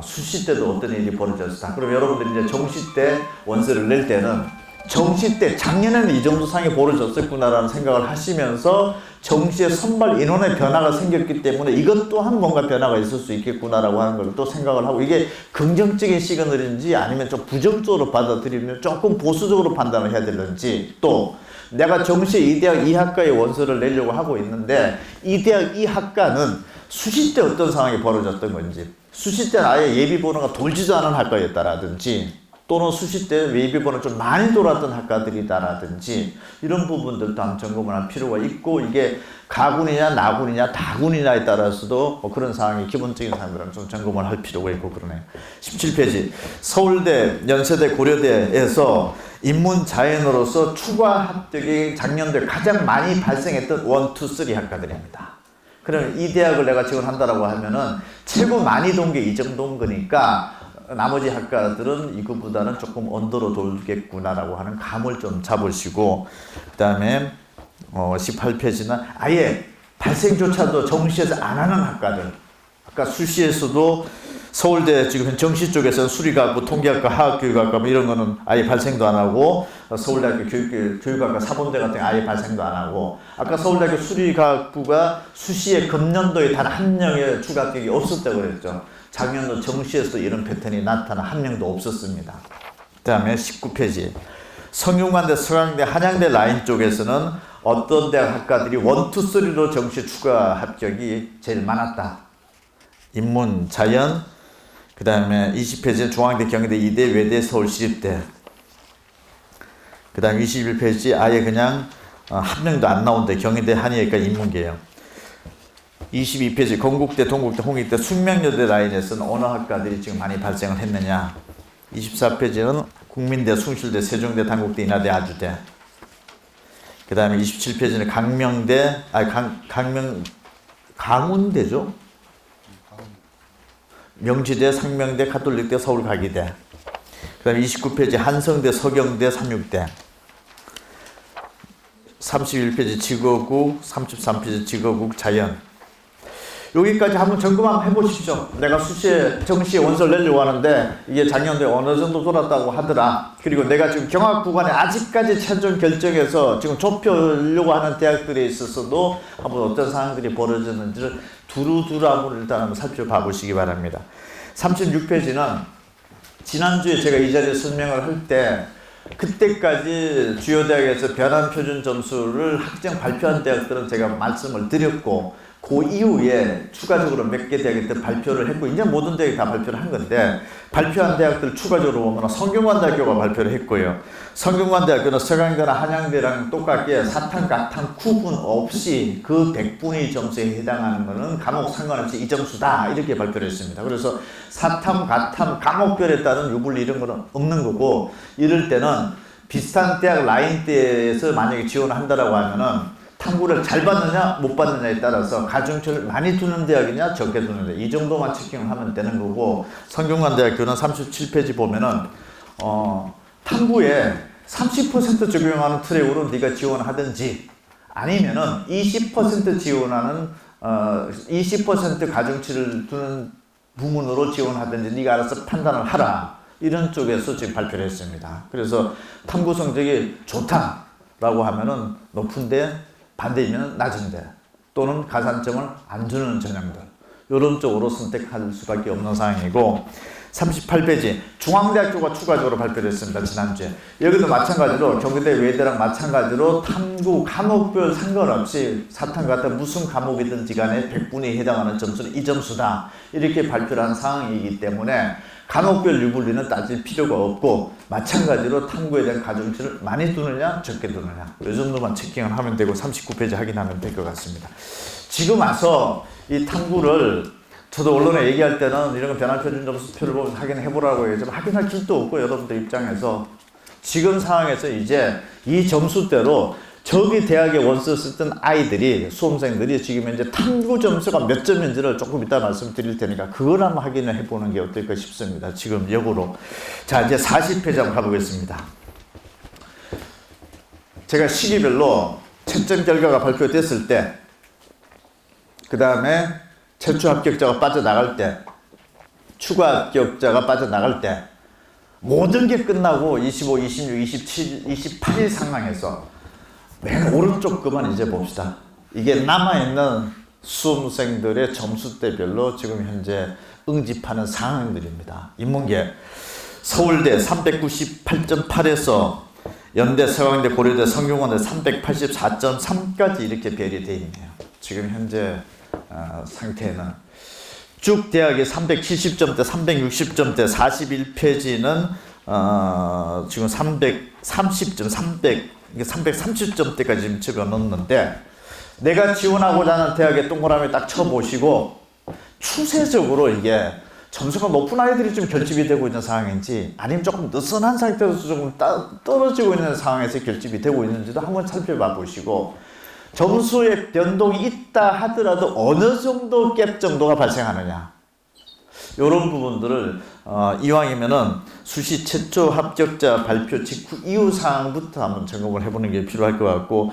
수시 때도 어떤 일이 벌어졌다. 그럼 여러분들이 이제 정시 때 원서를 낼 때는 정시 때 작년에는 이 정도 상황이 벌어졌었구나라는 생각을 하시면서 정시의 선발 인원의 변화가 생겼기 때문에 이것 또한 뭔가 변화가 있을 수 있겠구나라고 하는 걸 또 생각을 하고 이게 긍정적인 시그널인지 아니면 좀 부정적으로 받아들이면 조금 보수적으로 판단을 해야 되는지 또 내가 정시에 이 대학 이 학과의 원서를 내려고 하고 있는데 이 대학 이 학과는 수시 때 어떤 상황이 벌어졌던 건지 수시 때는 아예 예비 번호가 돌지도 않은 학과였다라든지 또는 수시 때 예비 번호 좀 많이 돌았던 학과들이다라든지 이런 부분들도 한번 점검을 할 필요가 있고 이게 가군이냐 나군이냐 다군이냐에 따라서도 뭐 그런 상황이 기본적인 사항들은 좀 점검을 할 필요가 있고 그러네요. 17페이지 서울대, 연세대, 고려대에서 인문자연으로서 추가 합격이 작년도에 가장 많이 발생했던 1, 2, 3 학과들입니다. 그러면 이 대학을 내가 지원한다라고 하면은 최고 많이 돈 게 이 정도인 거니까 나머지 학과들은 이거보다는 조금 언더로 돌겠구나라고 하는 감을 좀 잡으시고 그 다음에 18페이지는 아예 발생조차도 정시에서 안 하는 학과들 아까 수시에서도 서울대 지금 정시 쪽에서는 수리과학부, 통계학과, 화학교육학과 뭐 이런 거는 아예 발생도 안 하고 서울대학교 교육학과, 사범대 같은 게 아예 발생도 안 하고 아까 서울대학교 수리과학부가 수시에 금년도에 단 한 명의 추가 합격이 없었다고 그랬죠. 작년도 정시에서 이런 패턴이 나타나 한 명도 없었습니다. 그 다음에 19페이지 성균관대, 서강대, 한양대 라인 쪽에서는 어떤 대학 학과들이 1, 2, 3로 정시 추가 합격이 제일 많았다. 인문, 자연, 그 다음에 20페이지는 중앙대, 경희대, 이대, 외대, 서울시립대 그 다음에 21페이지 아예 그냥 한 명도 안 나온대. 경희대, 한의예과, 인문계요. 22페이지 건국대, 동국대, 홍익대, 숙명여대 라인에서는 어느 학과들이 지금 많이 발생을 했느냐. 24페이지는 국민대, 숭실대, 세종대, 단국대, 인하대, 아주대. 그 다음에 27페이지는 강명대, 강운대죠. 명지대, 상명대, 가톨릭대, 서울가기대. 그 다음에 29페이지 한성대, 서경대, 삼육대. 31페이지 직어국, 33페이지 직어국, 자연. 여기까지 한번 점검 한번 해보십시오. 내가 수시에 정시에 원서를 내려고 하는데 이게 작년도에 어느 정도 돌았다고 하더라. 그리고 내가 지금 경학 구간에 아직까지 최종 결정해서 지금 좁혀려고 하는 대학들에 있어서도 한번 어떤 상황들이 벌어졌는지를 두루두루 한번 일단 한번 살펴봐 보시기 바랍니다. 36페이지는 지난주에 제가 이 자리에 설명을 할 때 그때까지 주요 대학에서 변환 표준 점수를 학정 발표한 대학들은 제가 말씀을 드렸고 그 이후에 추가적으로 몇 개 대학들 발표를 했고 이제 모든 대학이 다 발표를 한 건데 발표한 대학들 추가적으로 보면 성균관대학교가 발표를 했고요. 성균관대학교는 서강대나 한양대랑 똑같게 사탐, 가탐 구분 없이 그 100분위 점수에 해당하는 것은 과목 상관없이 이 점수다 이렇게 발표를 했습니다. 그래서 사탐, 가탐, 과목별에 따른 유불 이런 거는 없는 거고 이럴 때는 비슷한 대학 라인대에서 만약에 지원을 한다라고 하면은 탐구를 잘 받느냐 못 받느냐에 따라서 가중치를 많이 두는 대학이냐 적게 두는 대학 이 정도만 체킹을 하면 되는 거고 성균관대학교는 37페이지 보면은 탐구에 30% 적용하는 트랙으로 네가 지원하든지 아니면은 20% 지원하는 20% 가중치를 두는 부문으로 지원하든지 네가 알아서 판단을 하라 이런 쪽에서 지금 발표를 했습니다. 그래서 탐구 성적이 좋다라고 하면은 높은데 반대이면 낮은데 또는 가산점을 안 주는 전형들 이런 쪽으로 선택할 수밖에 없는 상황이고 38페이지 중앙대학교가 추가적으로 발표를 했습니다. 지난주에 여기도 마찬가지로 경희대 외대랑 마찬가지로 탐구 과목별 상관없이 사탐 같은 무슨 과목이든지 간에 100분위에 해당하는 점수는 이 점수다 이렇게 발표를 한 상황이기 때문에 과목별 유불리는 따질 필요가 없고 마찬가지로 탐구에 대한 가중치를 많이 두느냐 적게 두느냐 이 정도만 체킹을 하면 되고 39페이지 확인하면 될 것 같습니다. 지금 와서 이 탐구를 저도 언론에 얘기할 때는 이런 거 변환표준 점수표를 보면서 확인해보라고 얘기하지만 확인할 길도 없고 여러분들 입장에서 지금 상황에서 이제 이 점수대로 저기 대학에 원서 쓰던 아이들이, 수험생들이 지금 현재 탐구 점수가 몇 점인지를 조금 이따 말씀드릴 테니까 그걸 한번 확인을 해보는 게 어떨까 싶습니다. 지금 역으로. 자, 이제 40페이지 한번 가보겠습니다. 제가 시기별로 채점 결과가 발표됐을 때, 그 다음에 최초 합격자가 빠져나갈 때, 추가 합격자가 빠져나갈 때, 모든 게 끝나고 25, 26, 27, 28일 상황에서 맨 오른쪽 것만 이제 봅시다. 이게 남아있는 수험생들의 점수대별로 지금 현재 응집하는 상황들입니다. 인문계 서울대 398.8에서 연대, 서강대, 고려대, 성균관대 384.3까지 이렇게 배열이 되어 있네요. 지금 현재 상태는 쭉 대학이 370점대, 360점대, 41페이지는 지금 330점, 330점대까지 지금 집어넣었는데, 내가 지원하고자 하는 대학에 동그라미 딱 쳐보시고 추세적으로 이게 점수가 높은 아이들이 좀 결집이 되고 있는 상황인지, 아니면 조금 느슨한 상태에서 조금 떨어지고 있는 상황에서 결집이 되고 있는지도 한번 살펴봐 보시고, 점수의 변동이 있다 하더라도 어느 정도 갭 정도가 발생하느냐, 이런 부분들을 이왕이면은 수시 최초 합격자 발표 직후 이후 사항부터 한번 점검을 해보는 게 필요할 것 같고,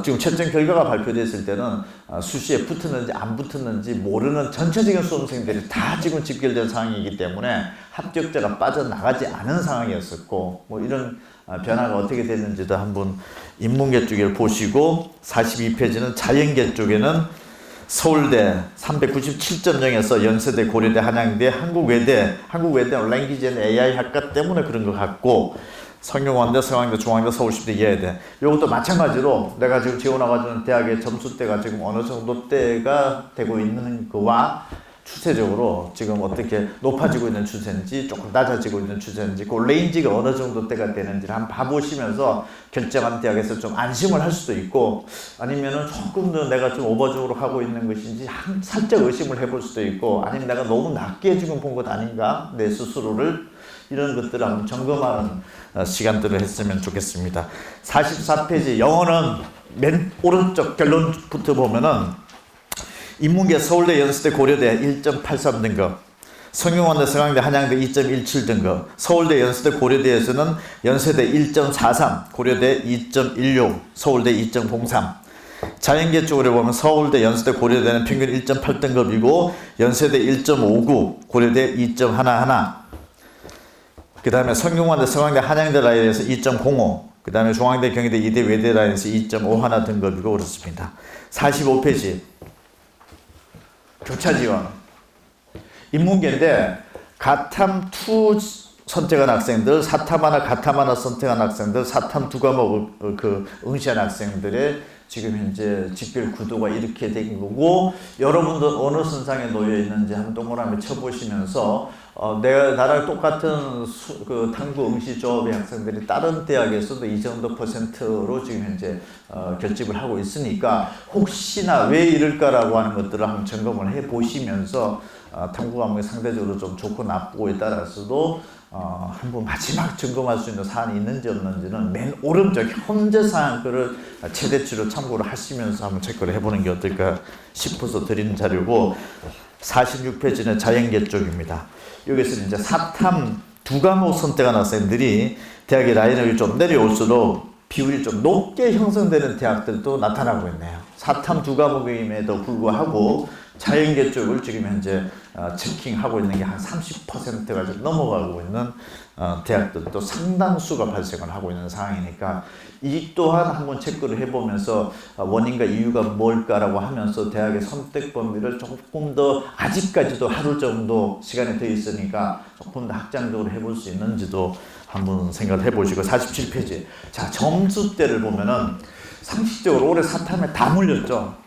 지금 채점 결과가 발표됐을 때는 수시에 붙었는지 안 붙었는지 모르는 전체적인 수험생들이 다 지금 집결된 상황이기 때문에 합격자가 빠져나가지 않은 상황이었었고, 뭐 이런 변화가 어떻게 됐는지도 한번 인문계 쪽에 보시고, 42페이지는 자연계 쪽에는 서울대 397.0에서 연세대, 고려대, 한양대, 한국외대 랭귀지 앤 AI 학과 때문에 그런 것 같고, 성균관대, 서강대, 중앙대, 서울시대, 예대, 이것도 마찬가지로 내가 지금 지원하고자 대학의 점수대가 지금 어느 정도 대가 되고 있는 거와 추세적으로 지금 어떻게 높아지고 있는 추세인지 조금 낮아지고 있는 추세인지, 그 레인지가 어느 정도 때가 되는지를 한번 봐보시면서 결정한 대학에서 좀 안심을 할 수도 있고, 아니면은 조금 더 내가 좀 오버적으로 하고 있는 것인지 살짝 의심을 해볼 수도 있고, 아니면 내가 너무 낮게 지금 본 것 아닌가, 내 스스로를, 이런 것들을 한번 점검하는 시간들을 했으면 좋겠습니다. 44페이지 영어는 맨 오른쪽 결론부터 보면은 인문계 서울대, 연세대, 고려대 1.83 등급, 성균관대, 서강대, 한양대 2.17 등급, 서울대, 연세대, 고려대에서는 연세대 1.43, 고려대 2.16, 서울대 2.03. 자연계 쪽으로 보면 서울대, 연세대, 고려대는 평균 1.8 등급이고, 연세대 1.59, 고려대 2.11. 그 다음에 성균관대, 서강대, 한양대 라인에서 2.05, 그 다음에 중앙대, 경희대, 이대, 외대 라인에서 2.51 등급이고 그렇습니다. 45페이지 교차 지원. 인문계인데 가탐2 선택한 학생들, 사탐 하나, 가탐 하나 선택한 학생들, 사탐 두 과목 응시한 학생들의 지금 현재 직별 구도가 이렇게 된 거고, 여러분들 어느 선상에 놓여 있는지 한번 동그라미 쳐보시면서 나랑 똑같은 탐구 응시 조합의 학생들이 다른 대학에서도 이 정도 %로 지금 현재 결집을 하고 있으니까, 혹시나 왜 이럴까라고 하는 것들을 한번 점검을 해 보시면서 탐구 과목이 상대적으로 좀 좋고 나쁘고에 따라서도 한번 마지막 점검할 수 있는 사안이 있는지 없는지는 맨 오른쪽 현재 사항들을 최대치로 참고를 하시면서 한번 체크를 해보는 게 어떨까 싶어서 드리는 자료고, 46페이지는 자연계 쪽입니다. 여기서 이제 사탐 두 과목 선택한 학생들이 대학의 라인을 좀 내려올수록 비율이 좀 높게 형성되는 대학들도 나타나고 있네요. 사탐 두 과목임에도 불구하고 자연계 쪽을 지금 현재 체킹하고 있는 게 한 30%가 좀 넘어가고 있는 대학들도 상당수가 발생을 하고 있는 상황이니까, 이 또한 한번 체크를 해보면서 원인과 이유가 뭘까라고 하면서 대학의 선택 범위를 조금 더, 아직까지도 하루 정도 시간이 더 있으니까 조금 더 확장적으로 해볼 수 있는지도 한번 생각을 해보시고, 47페이지. 자, 점수대를 보면은 상식적으로 올해 사탐에 다 물렸죠.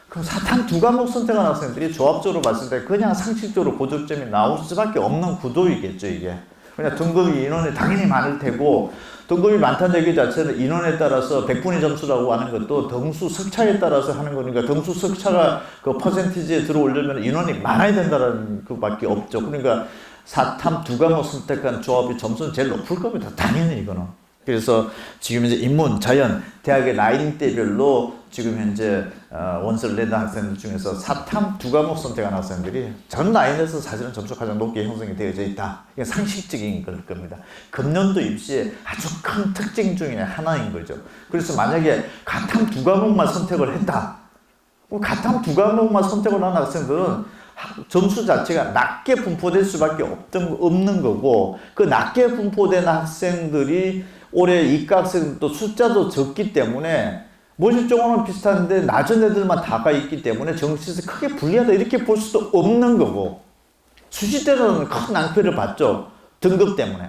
그럼 사탐 두 과목 선택한 학생들이 조합적으로 봤을 때 그냥 상식적으로 고득점이 나올 수밖에 없는 구도이겠죠, 이게. 그냥 등급이 인원이 당연히 많을 테고, 등급이 많다는 얘기 자체는 인원에 따라서 100분위 점수라고 하는 것도 등수 석차에 따라서 하는 거니까, 등수 석차가 그 퍼센티지에 들어오려면 인원이 많아야 된다는 그밖에 없죠. 그러니까 사탐 두 과목 선택한 조합이 점수는 제일 높을 겁니다. 당연히 이거는. 그래서 지금 이제 인문, 자연, 대학의 라인대별로 지금 현재 원서를 낸 학생들 중에서 사탐 2과목 선택한 학생들이 전 라인에서 사실은 점수가 가장 높게 형성이 되어져 있다. 이게 상식적인 걸 겁니다. 금년도 입시의 아주 큰 특징 중에 하나인 거죠. 그래서 만약에 가탐 2과목만 선택을 했다. 가탐 2과목만 선택을 한 학생들은 점수 자체가 낮게 분포될 수밖에 없는 거고, 그 낮게 분포된 학생들이 올해 이과 학생도 숫자도 적기 때문에 모집종합은 비슷한데 낮은 애들만 다가 있기 때문에 정시에서 크게 불리하다 이렇게 볼 수도 없는 거고, 수시 때는 큰 낭패를 봤죠. 등급 때문에.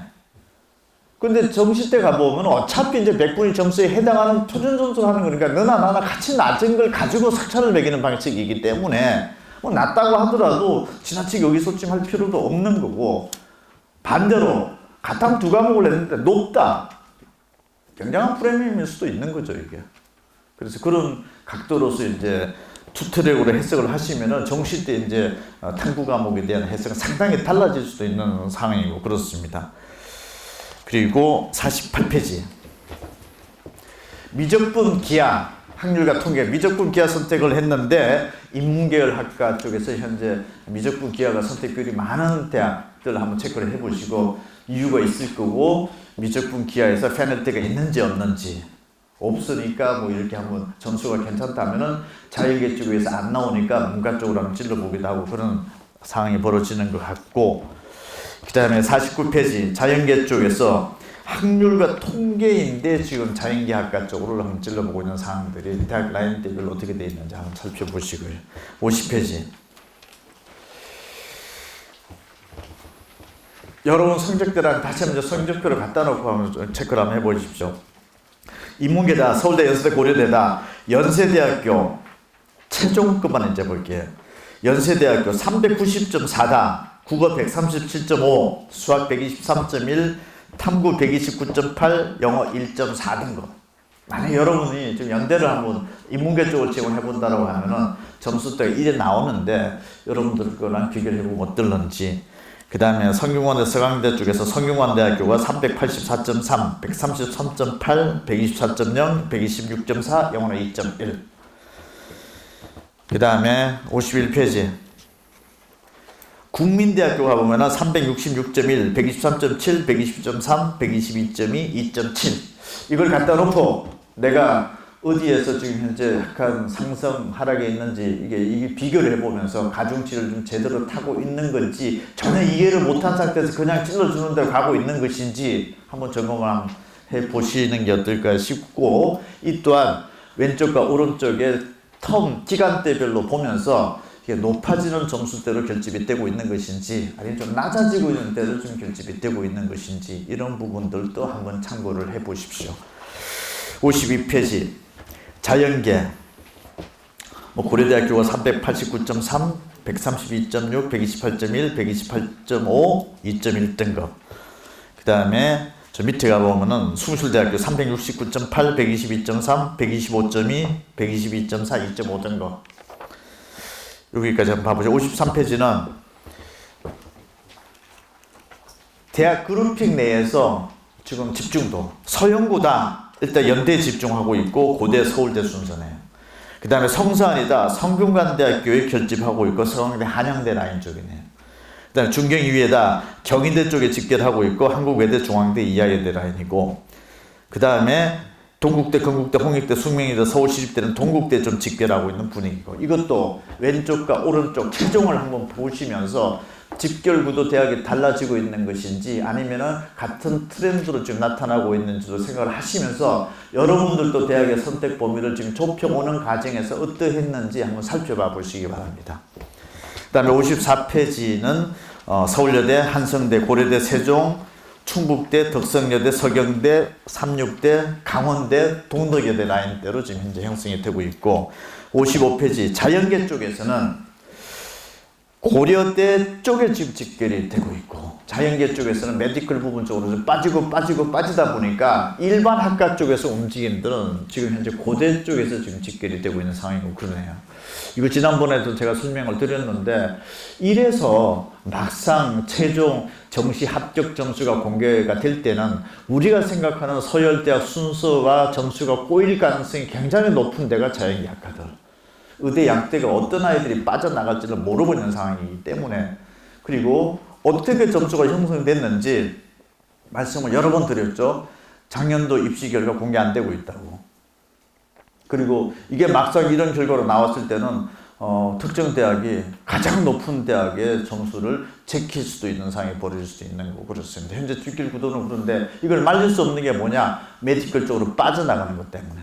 근데 정시 때 가보면 어차피 이제 100분위 점수에 해당하는 표준 점수를 하는 거니까 너나 나나 같이 낮은 걸 가지고 석차를 매기는 방식이기 때문에 뭐 낮다고 하더라도 지나치게 의기소침할 필요도 없는 거고, 반대로 가탐 2과목을 냈는데 높다. 굉장한 프레미엄일 수도 있는 거죠, 이게. 그래서 그런 각도로서 이제 투 트랙으로 해석을 하시면은 정시 때 이제 탐구 과목에 대한 해석은 상당히 달라질 수도 있는 상황이고 그렇습니다. 그리고 48페이지. 미적분 기하, 확률과 통계, 미적분 기하 선택을 했는데 인문계열 학과 쪽에서 현재 미적분 기하가 선택률이 많은 대학들 한번 체크를 해보시고 이유가 있을 거고, 미적분 기하에서 페널티가 있는지 없는지, 없으니까 뭐 이렇게 한번 점수가 괜찮다면은 자율계 쪽에서 안 나오니까 문과 쪽으로 한번 찔러보기도 하고 그런 상황이 벌어지는 것 같고, 그 다음에 49페이지 자연계 쪽에서 확률과 통계인데 지금 자연계 학과 쪽으로 한번 찔러보고 있는 상황들이 대학 라인대별로 어떻게 되어 있는지 한번 살펴보시고요. 50페이지. 여러분 성적표랑 다시 한번 성적표를 갖다 놓고 한번 체크를 한번 해보십시오. 인문계다, 서울대, 연세대, 고려대다, 연세대학교 최종급만 이제 볼게요. 연세대학교 390.4다, 국어 137.5, 수학 123.1, 탐구 129.8, 영어 1.4 등급. 만약 여러분이 지금 연대를 한번 인문계 쪽을 지원해 본다라고 하면은 점수대가 이래 나오는데 여러분들 거랑 비교를 해보면 어떨런지. 그 다음에 성균관대 서강대 쪽에서 성균관대학교가 384.3, 133.8, 124.0, 126.4, 영어는 2.1. 그 다음에 51페이지. 국민대학교 가보면 366.1, 123.7, 120.3, 122.2, 2.7. 이걸 갖다 놓고 내가 어디에서 지금 현재 약간 상승 하락에 있는지 이게 비교를 해보면서 가중치를 좀 제대로 타고 있는 건지, 전혀 이해를 못한 상태에서 그냥 찔러주는 대로 가고 있는 것인지 한번 점검을 한번 해보시는 게 어떨까 싶고, 이 또한 왼쪽과 오른쪽에 텀 기간대별로 보면서 이게 높아지는 점수대로 결집이 되고 있는 것인지 아니면 좀 낮아지고 있는 대로 좀 결집이 되고 있는 것인지 이런 부분들도 한번 참고를 해 보십시오. 52페이지 자연계 고려대학교가 389.3, 132.6, 128.1, 128.5, 2.1 등급. 그 다음에 저 밑에 가보면은 숭실대학교 369.8, 122.3, 125.2, 122.4, 2.5 등급. 여기까지 한번 봐보죠. 53페이지는 대학 그룹핑 내에서 지금 집중도 서영구다 일단 연대 집중하고 있고 고대 서울대 순서네요. 그 다음에 성서안이다 성균관대학교에 결집하고 있고 서강대 한양대 라인 쪽이네요. 그 다음에 중경이위에다 경희대 쪽에 집결하고 있고 한국외대 중앙대 이하여대 라인이고, 그 다음에 동국대, 건국대, 홍익대, 숙명여대, 서울시립대는 동국대 좀 집결하고 있는 분위기고, 이것도 왼쪽과 오른쪽 체종을 한번 보시면서 집결구도 대학이 달라지고 있는 것인지 아니면은 같은 트렌드로 지금 나타나고 있는지도 생각을 하시면서 여러분들도 대학의 선택 범위를 지금 좁혀오는 과정에서 어떠했는지 한번 살펴봐 보시기 바랍니다. 그 다음에 54페이지는 서울여대, 한성대, 고려대, 세종, 충북대, 덕성여대, 서경대, 삼육대, 강원대, 동덕여대 라인대로 지금 현재 형성이 되고 있고, 55페이지 자연계 쪽에서는 고려대 쪽에 지금 직결이 되고 있고, 자연계 쪽에서는 메디컬 부분 쪽으로 좀 빠지다 보니까 일반 학과 쪽에서 움직이는 들은 지금 현재 고대 쪽에서 지금 직결이 되고 있는 상황이고 그러네요. 이거 지난번에도 제가 설명을 드렸는데, 이래서 막상 최종 정시 합격 점수가 공개가 될 때는 우리가 생각하는 서열대학 순서와 점수가 꼬일 가능성이 굉장히 높은 데가 자연계 학과들, 의대 양대가 어떤 아이들이 빠져나갈지를 모르고 있는 상황이기 때문에, 그리고 어떻게 점수가 형성됐는지 말씀을 여러 번 드렸죠. 작년도 입시 결과 공개 안 되고 있다고. 그리고 이게 막상 이런 결과로 나왔을 때는 특정 대학이 가장 높은 대학의 점수를 제킬 수도 있는 상황이 벌어질 수도 있는 거고 그렇습니다. 현재 뒷길 구도는 그런데 이걸 말릴 수 없는 게 뭐냐? 메디컬 쪽으로 빠져나가는 것 때문에.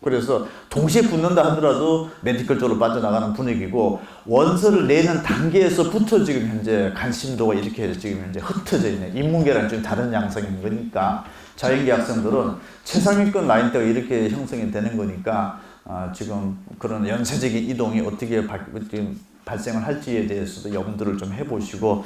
그래서 동시에 붙는다 하더라도 메디컬 쪽으로 빠져나가는 분위기고, 원서를 내는 단계에서부터 지금 현재 관심도가 이렇게 지금 현재 흩어져 있는, 인문계랑 좀 다른 양상인 거니까 자연계 학생들은 최상위권 라인대가 이렇게 형성이 되는 거니까 지금 그런 연쇄적인 이동이 어떻게 발생을 할지에 대해서도 염두를 좀 해보시고,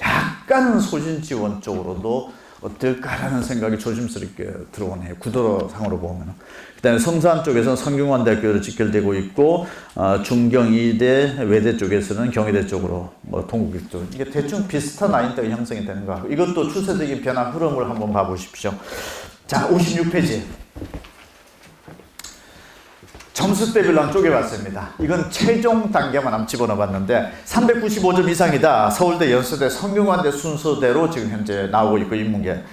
약간은 소신 지원 쪽으로도 어떨까라는 생각이 조심스럽게 들어오네요. 구도상으로 보면. 그 다음에 성산 쪽에서는 성균관대학교로 직결되고 있고, 중경이대, 외대 쪽에서는 경희대 쪽으로, 동국대 쪽. 이게 대충 비슷한 라인대가 형성이 되는 거 같고, 이것도 추세적인 변화 흐름을 한번 봐보십시오. 자, 56페이지. 점수대별로 쪼개봤습니다. 이건 최종 단계만 한번 집어넣어봤는데 395점 이상이다. 서울대, 연세대, 성균관대 순서대로 지금 현재 나오고 있고, 인문계.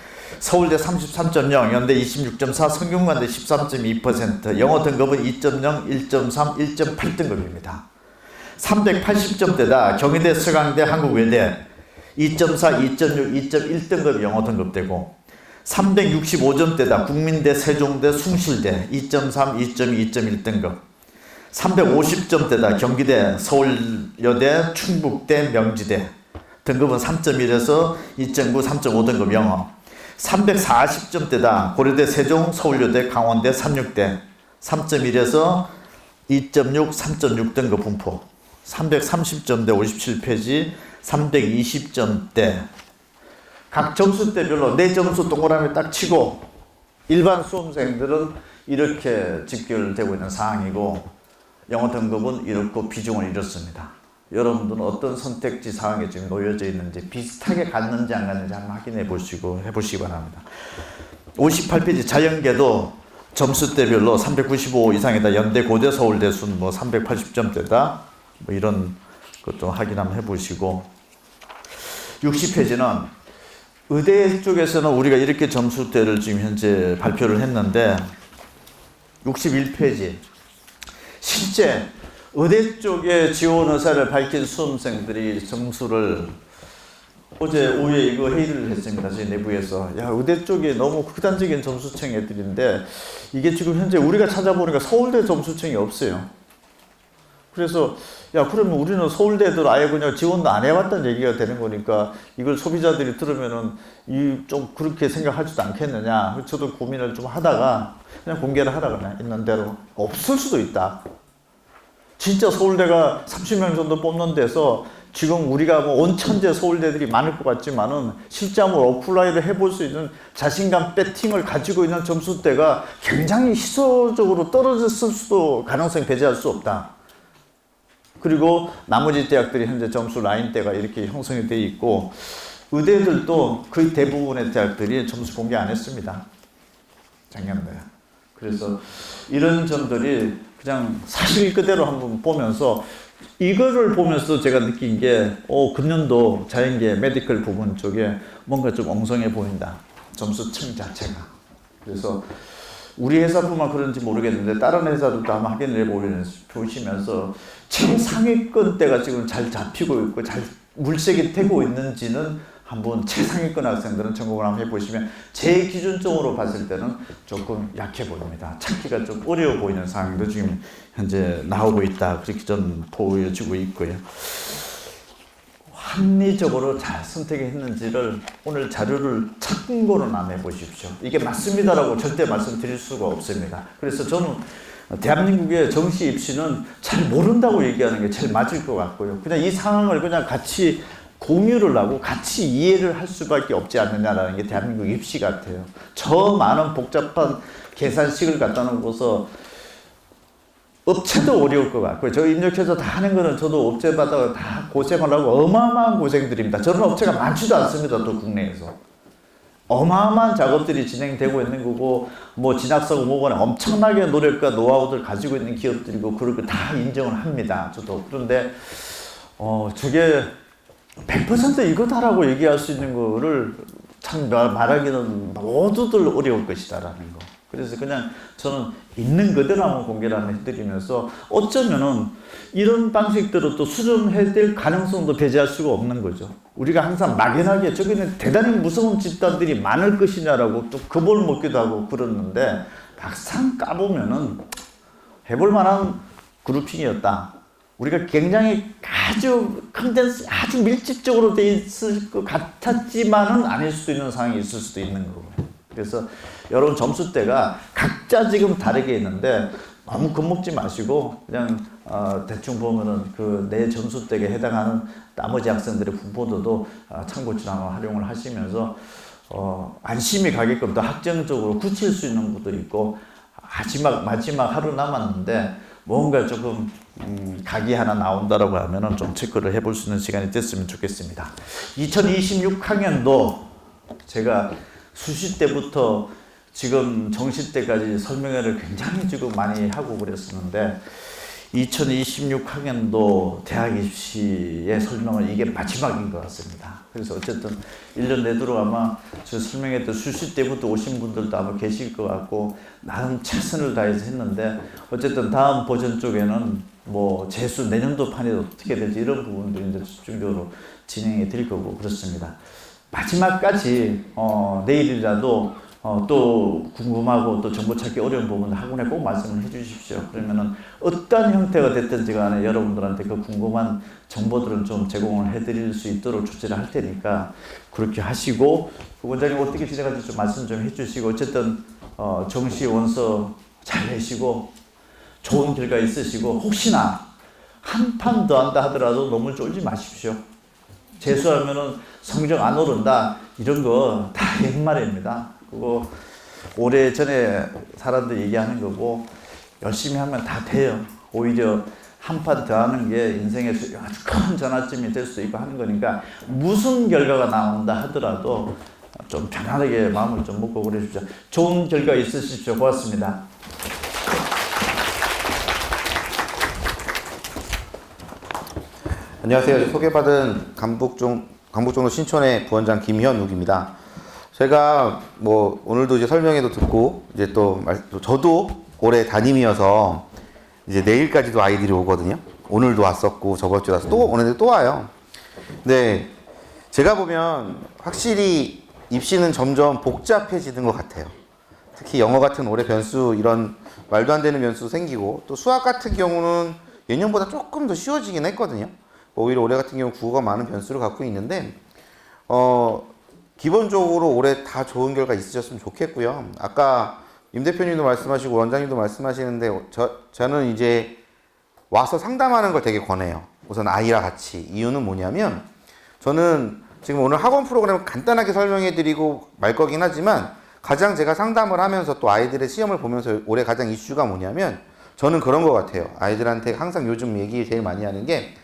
서울대 33.0, 연대 26.4, 성균관대 13.2%, 영어 등급은 2.0, 1.3, 1.8등급입니다. 380점대다. 경희대, 서강대, 한국외대 2.4, 2.6, 2.1등급 영어 등급되고, 365점대다. 국민대, 세종대, 숭실대 2.3, 2.2, 2.1등급. 350점대다. 경기대, 서울여대, 충북대, 명지대 등급은 3.1에서 2.9, 3.5등급 영어. 340점대다. 고려대, 세종, 서울여대, 강원대, 삼육대 3.1에서 2.6, 3.6등급 분포. 330점대 57페이지 320점대 각 점수대별로 내 점수 동그라미 딱 치고, 일반 수험생들은 이렇게 직결되고 있는 상황이고, 영어 등급은 이렇고 비중은 이렇습니다. 여러분들은 어떤 선택지 상황에 지금 놓여져 있는지, 비슷하게 갔는지 안 갔는지 한번 확인해 보시고 해보시기 바랍니다. 58페이지 자연계도 점수대별로 395 이상이다. 연대, 고대, 서울대 순 380점대다. 이런 것도 확인 한번 해보시고, 60페이지는 의대 쪽에서는 우리가 이렇게 점수대를 지금 현재 발표를 했는데, 61페이지 실제 의대 쪽에 지원 의사를 밝힌 수험생들이 점수를, 어제 오후에 이거 회의를 했습니다. 저희 내부에서. 야, 의대 쪽에 너무 극단적인 점수층 애들인데, 이게 지금 현재 우리가 찾아보니까 서울대 점수층이 없어요. 그래서 야, 그러면 우리는 서울대 애들 아예 그냥 지원도 안 해봤다는 얘기가 되는 거니까, 이걸 소비자들이 들으면은 좀 그렇게 생각하지도 않겠느냐. 저도 고민을 좀 하다가 그냥 공개를 하라 그냥 있는 대로. 없을 수도 있다. 진짜 서울대가 30명 정도 뽑는 데서 지금 우리가 온 천재 서울대들이 많을 것 같지만은 실제 한번 어플라이를 해볼 수 있는 자신감 배팅을 가지고 있는 점수대가 굉장히 희소적으로 떨어졌을 수도 가능성이 배제할 수 없다. 그리고 나머지 대학들이 현재 점수 라인대가 이렇게 형성이 되어 있고, 의대들도 거의 대부분의 대학들이 점수 공개 안 했습니다. 작년도에. 그래서 이런 점들이 그냥 사실 그대로 한번 보면서, 이거를 보면서 제가 느낀 게, 금년도 자연계 메디컬 부분 쪽에 뭔가 좀 엉성해 보인다. 점수층 자체가. 그래서 우리 회사뿐만 그런지 모르겠는데 다른 회사들도 한번 확인을 해보시면서 최상위권대가 지금 잘 잡히고 있고 잘 물색이 되고 있는지는 한번 최상위권 학생들은 점검을 한번 해보시면, 제 기준적으로 봤을 때는 조금 약해 보입니다. 찾기가 좀 어려워 보이는 상황도 지금 현재 나오고 있다. 그렇게 좀 보여지고 있고요. 합리적으로 잘 선택했는지를 오늘 자료를 참고는 안 해보십시오. 이게 맞습니다라고 절대 말씀드릴 수가 없습니다. 그래서 저는 대한민국의 정시 입시는 잘 모른다고 얘기하는 게 제일 맞을 것 같고요. 그냥 이 상황을 그냥 같이 공유를 하고 같이 이해를 할 수밖에 없지 않느냐라는 게 대한민국 입시 같아요. 저 많은 복잡한 계산식을 갖다 놓고서 업체도 어려울 것 같고요. 저 입력해서 다 하는 거는 저도 업체마다 다 고생을 하고 어마어마한 고생들입니다. 저런 업체가 많지도 않습니다. 또 국내에서. 어마어마한 작업들이 진행되고 있는 거고 뭐 진학성 의무관에 엄청나게 노력과 노하우들 가지고 있는 기업들이고 그런 거 다 인정을 합니다. 저도. 그런데 저게 100% 이거다라고 얘기할 수 있는 거를 참 말하기는 모두들 어려울 것이다라는 거. 그래서 그냥 저는 있는 그대로 한번 공개를 한번 해드리면서 어쩌면은 이런 방식대로 또 수정해야 될 가능성도 배제할 수가 없는 거죠. 우리가 항상 막연하게 저기는 대단히 무서운 집단들이 많을 것이냐라고 또 겁을 먹기도 하고 그러는데 막상 까보면은 해볼 만한 그룹핑이었다. 우리가 굉장히 아주 컨덴스, 아주 밀집적으로 돼 있을 것 같았지만은 아닐 수도 있는 상황이 있을 수도 있는 거고요. 그래서 여러분 점수대가 각자 지금 다르게 있는데 너무 겁먹지 마시고 그냥 대충 보면은 그 내 점수대에 해당하는 나머지 학생들의 분포도도 참고치로 한번 활용을 하시면서 안심이 가게끔 더 학정적으로 굳힐 수 있는 것도 있고 마지막 하루 남았는데 뭔가 조금 각이 하나 나온다라고 하면은 좀 체크를 해볼 수 있는 시간이 됐으면 좋겠습니다. 2026학년도 제가 수시 때부터 지금 정시 때까지 설명회를 굉장히 지금 많이 하고 그랬었는데 2026학년도 대학 입시의 설명은 이게 마지막인 것 같습니다. 그래서 어쨌든 1년 내도록 아마 저 설명회 때 수시 때부터 오신 분들도 아마 계실 것 같고 나름 최선을 다해서 했는데 어쨌든 다음 버전 쪽에는 뭐 재수 내년도 판이 어떻게 될지 이런 부분들이 이제 집중적으로 진행이 될 거고 그렇습니다. 마지막까지 내일이라도 또 궁금하고 또 정보 찾기 어려운 부분을 학원에 꼭 말씀을 해 주십시오. 그러면은 어떤 형태가 됐든지 간에 여러분들한테 그 궁금한 정보들은 좀 제공을 해 드릴 수 있도록 조치를 할 테니까 그렇게 하시고 원장님 어떻게 진행할지 좀 말씀 좀 해 주시고 어쨌든 정시 원서 잘 내시고 좋은 결과 있으시고 혹시나 한 판 더 한다 하더라도 너무 쫄지 마십시오. 재수하면은 성적 안 오른다 이런 거 다 옛말입니다. 그거 오래전에 사람들 얘기하는 거고 열심히 하면 다 돼요. 오히려 한 판 더 하는 게 인생에서 아주 큰 전환점이 될 수 있고 하는 거니까 무슨 결과가 나온다 하더라도 좀 편안하게 마음을 좀 먹고 그러십시오. 좋은 결과 있으십시오. 고맙습니다. 안녕하세요. 소개받은 강북종로 신촌의 부원장 김현욱입니다. 제가 뭐 오늘도 이제 설명회도 듣고 이제 또 저도 올해 담임이어서 이제 내일까지도 아이들이 오거든요. 오늘도 왔었고 저번 주에 와서 또 오늘 또 와요. 근데 제가 보면 확실히 입시는 점점 복잡해지는 것 같아요. 특히 영어 같은 올해 변수 이런 말도 안 되는 변수 생기고 또 수학 같은 경우는 예년보다 조금 더 쉬워지긴 했거든요. 오히려 올해 같은 경우 국어가 많은 변수를 갖고 있는데 기본적으로 올해 다 좋은 결과 있으셨으면 좋겠고요. 아까 임 대표님도 말씀하시고 원장님도 말씀하시는데 저는 이제 와서 상담하는 걸 되게 권해요. 우선 아이랑 같이. 이유는 뭐냐면 저는 지금 오늘 학원 프로그램을 간단하게 설명해 드리고 말 거긴 하지만 가장 제가 상담을 하면서 또 아이들의 시험을 보면서 올해 가장 이슈가 뭐냐면 저는 그런 것 같아요. 아이들한테 항상 요즘 얘기 제일 많이 하는 게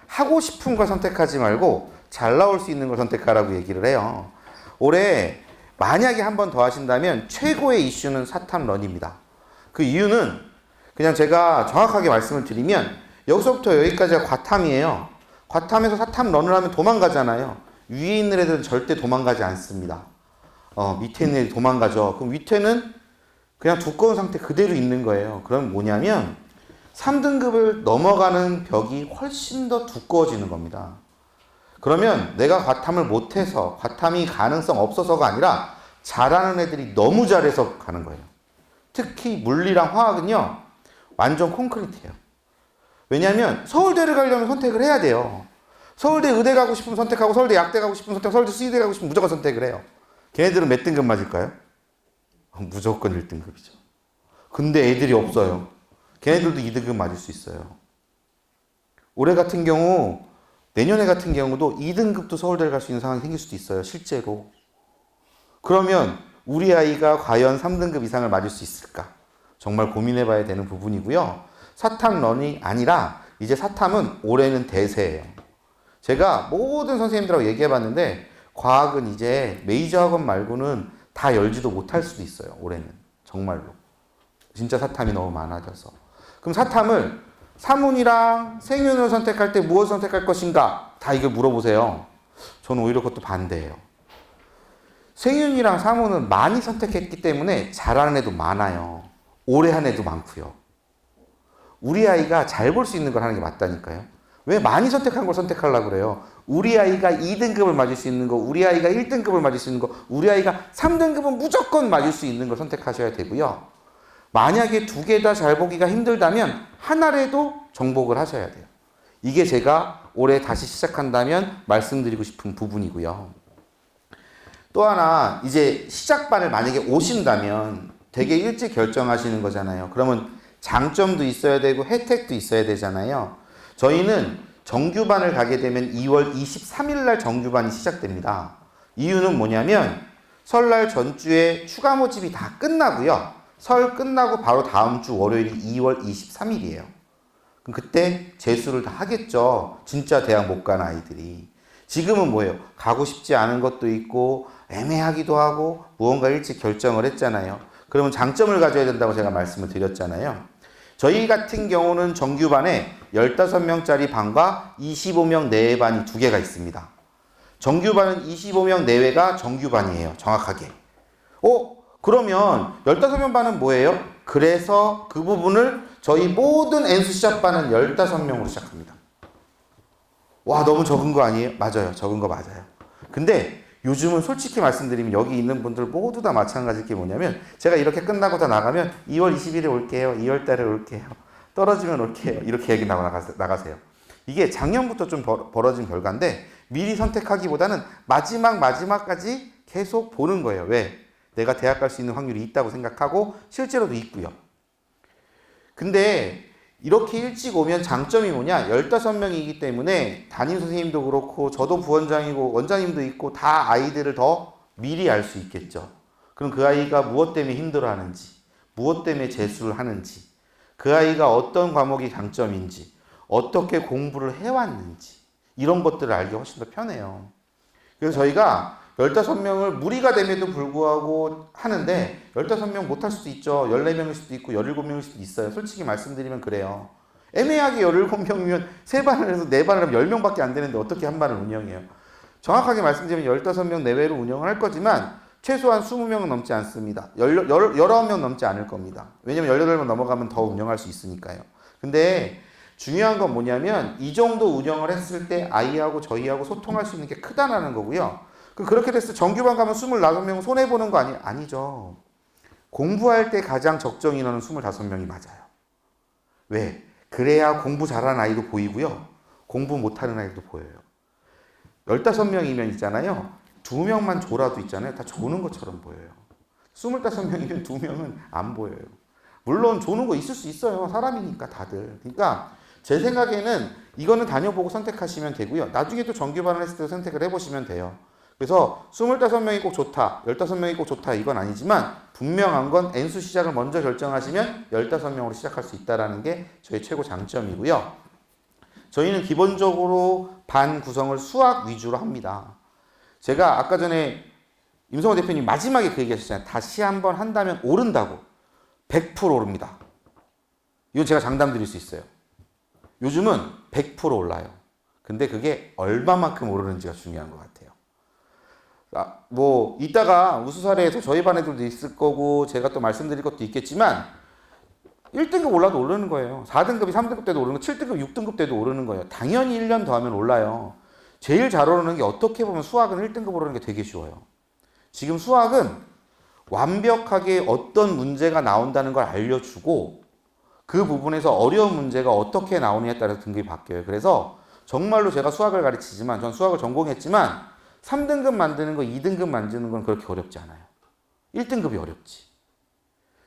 하고 싶은 걸 선택하지 말고 잘 나올 수 있는 걸 선택하라고 얘기를 해요. 올해 만약에 한 번 더 하신다면 최고의 이슈는 사탐런입니다. 그 이유는 그냥 제가 정확하게 말씀을 드리면 여기서부터 여기까지가 과탐이에요. 과탐에서 사탐런을 하면 도망가잖아요. 위에 있는 애들은 절대 도망가지 않습니다. 밑에 있는 애들이 도망가죠. 그럼 밑에는 그냥 두꺼운 상태 그대로 있는 거예요. 그럼 뭐냐면 3등급을 넘어가는 벽이 훨씬 더 두꺼워지는 겁니다. 그러면 내가 과탐을 못해서 과탐이 가능성 없어서가 아니라 잘하는 애들이 너무 잘해서 가는 거예요. 특히 물리랑 화학은요 완전 콘크리트예요. 왜냐하면 서울대를 가려면 선택을 해야 돼요. 서울대 의대 가고 싶으면 선택하고 서울대 약대 가고 싶으면 선택하고 서울대 수의대 가고 싶으면 무조건 선택을 해요. 걔네들은 몇 등급 맞을까요? 무조건 1등급이죠. 근데 애들이 없어요. 걔네들도 2등급 맞을 수 있어요. 올해 같은 경우, 내년에 같은 경우도 2등급도 서울대를 갈 수 있는 상황이 생길 수도 있어요. 실제로. 그러면 우리 아이가 과연 3등급 이상을 맞을 수 있을까? 정말 고민해 봐야 되는 부분이고요. 사탐런이 아니라 이제 사탐은 올해는 대세예요. 제가 모든 선생님들하고 얘기해 봤는데 과학은 이제 메이저 학원 말고는 다 열지도 못할 수도 있어요. 올해는. 정말로. 진짜 사탐이 너무 많아져서. 그럼 사탐을 사문이랑 생윤을 선택할 때 무엇을 선택할 것인가? 다 이걸 물어보세요. 저는 오히려 그것도 반대예요. 생윤이랑 사문은 많이 선택했기 때문에 잘하는 애도 많아요. 오래 한 애도 많고요. 우리 아이가 잘 볼 수 있는 걸 하는 게 맞다니까요. 왜 많이 선택한 걸 선택하려고 그래요? 우리 아이가 2등급을 맞을 수 있는 거, 우리 아이가 1등급을 맞을 수 있는 거, 우리 아이가 3등급은 무조건 맞을 수 있는 걸 선택하셔야 되고요. 만약에 두 개 다 잘 보기가 힘들다면 하나라도 정복을 하셔야 돼요. 이게 제가 올해 다시 시작한다면 말씀드리고 싶은 부분이고요. 또 하나, 이제 시작반을 만약에 오신다면 되게 일찍 결정하시는 거잖아요. 그러면 장점도 있어야 되고 혜택도 있어야 되잖아요. 저희는 정규반을 가게 되면 2월 23일 날 정규반이 시작됩니다. 이유는 뭐냐면 설날 전주에 추가 모집이 다 끝나고요. 설 끝나고 바로 다음 주 월요일이 2월 23일이에요. 그럼 그때 재수를 다 하겠죠. 진짜 대학 못 간 아이들이. 지금은 뭐예요? 가고 싶지 않은 것도 있고 애매하기도 하고 무언가 일찍 결정을 했잖아요. 그러면 장점을 가져야 된다고 제가 말씀을 드렸잖아요. 저희 같은 경우는 정규반에 15명짜리 반과 25명 내외 반이 두 개가 있습니다. 정규반은 25명 내외가 정규반이에요. 정확하게. 그러면 15명 반은 뭐예요? 그래서 그 부분을 저희 모든 N수 시작반은 15명으로 시작합니다. 와, 너무 적은 거 아니에요? 맞아요. 적은 거 맞아요. 근데 요즘은 솔직히 말씀드리면 여기 있는 분들 모두 다 마찬가지일 게 뭐냐면 제가 이렇게 끝나고 다 나가면 2월 20일에 올게요. 2월 달에 올게요. 떨어지면 올게요. 이렇게 얘기하고 나가세요. 이게 작년부터 좀 벌어진 결과인데 미리 선택하기보다는 마지막까지 계속 보는 거예요. 왜? 내가 대학 갈 수 있는 확률이 있다고 생각하고 실제로도 있고요. 근데 이렇게 일찍 오면 장점이 뭐냐? 15명이기 때문에 담임 선생님도 그렇고 저도 부원장이고 원장님도 있고 다 아이들을 더 미리 알 수 있겠죠. 그럼 그 아이가 무엇 때문에 힘들어하는지, 무엇 때문에 재수를 하는지, 그 아이가 어떤 과목이 장점인지, 어떻게 공부를 해왔는지 이런 것들을 알기 훨씬 더 편해요. 그래서 저희가 15명을 무리가 됨에도 불구하고 하는데 15명 못할 수도 있죠. 14명일 수도 있고 17명일 수도 있어요. 솔직히 말씀드리면 그래요. 애매하게 17명이면 3반을 해서 4반을 하면 10명밖에 안 되는데 어떻게 한 반을 운영해요. 정확하게 말씀드리면 15명 내외로 운영을 할 거지만 최소한 20명은 넘지 않습니다. 19명 넘지 않을 겁니다. 왜냐면 18명 넘어가면 더 운영할 수 있으니까요. 근데 중요한 건 뭐냐면 이 정도 운영을 했을 때 아이하고 저희하고 소통할 수 있는 게 크다라는 거고요. 그렇게 됐을 때 정규반 가면 25명 손해보는 거 아니죠. 공부할 때 가장 적정 인원은 25명이 맞아요. 왜? 그래야 공부 잘하는 아이도 보이고요. 공부 못하는 아이도 보여요. 15명이면 있잖아요. 2명만 졸아도 있잖아요. 다 조는 것처럼 보여요. 25명이면 2명은 안 보여요. 물론 조는 거 있을 수 있어요. 사람이니까 다들. 그러니까 제 생각에는 이거는 다녀보고 선택하시면 되고요. 나중에 또 정규반을 했을 때 선택을 해보시면 돼요. 그래서 25명이 꼭 좋다, 15명이 꼭 좋다 이건 아니지만 분명한 건 N수 시작을 먼저 결정하시면 15명으로 시작할 수 있다는 게 저희 최고 장점이고요. 저희는 기본적으로 반 구성을 수학 위주로 합니다. 제가 아까 전에 임성호 대표님 마지막에 그 얘기 하셨잖아요. 다시 한번 한다면 오른다고. 100% 오릅니다. 이건 제가 장담 드릴 수 있어요. 요즘은 100% 올라요. 근데 그게 얼마만큼 오르는지가 중요한 것 같아요. 이따가 우수사례에서 저희 반 애들도 있을 거고 제가 또 말씀드릴 것도 있겠지만 1등급 올라도 오르는 거예요. 4등급이 3등급 때도 오르는 거, 7등급, 6등급 때도 오르는 거예요. 당연히 1년 더 하면 올라요. 제일 잘 오르는 게 어떻게 보면 수학은 1등급 오르는 게 되게 쉬워요. 지금 수학은 완벽하게 어떤 문제가 나온다는 걸 알려주고 그 부분에서 어려운 문제가 어떻게 나오느냐에 따라서 등급이 바뀌어요. 그래서 정말로 제가 수학을 가르치지만 전 수학을 전공했지만 3등급 만드는 거, 2등급 만드는 건 그렇게 어렵지 않아요. 1등급이 어렵지.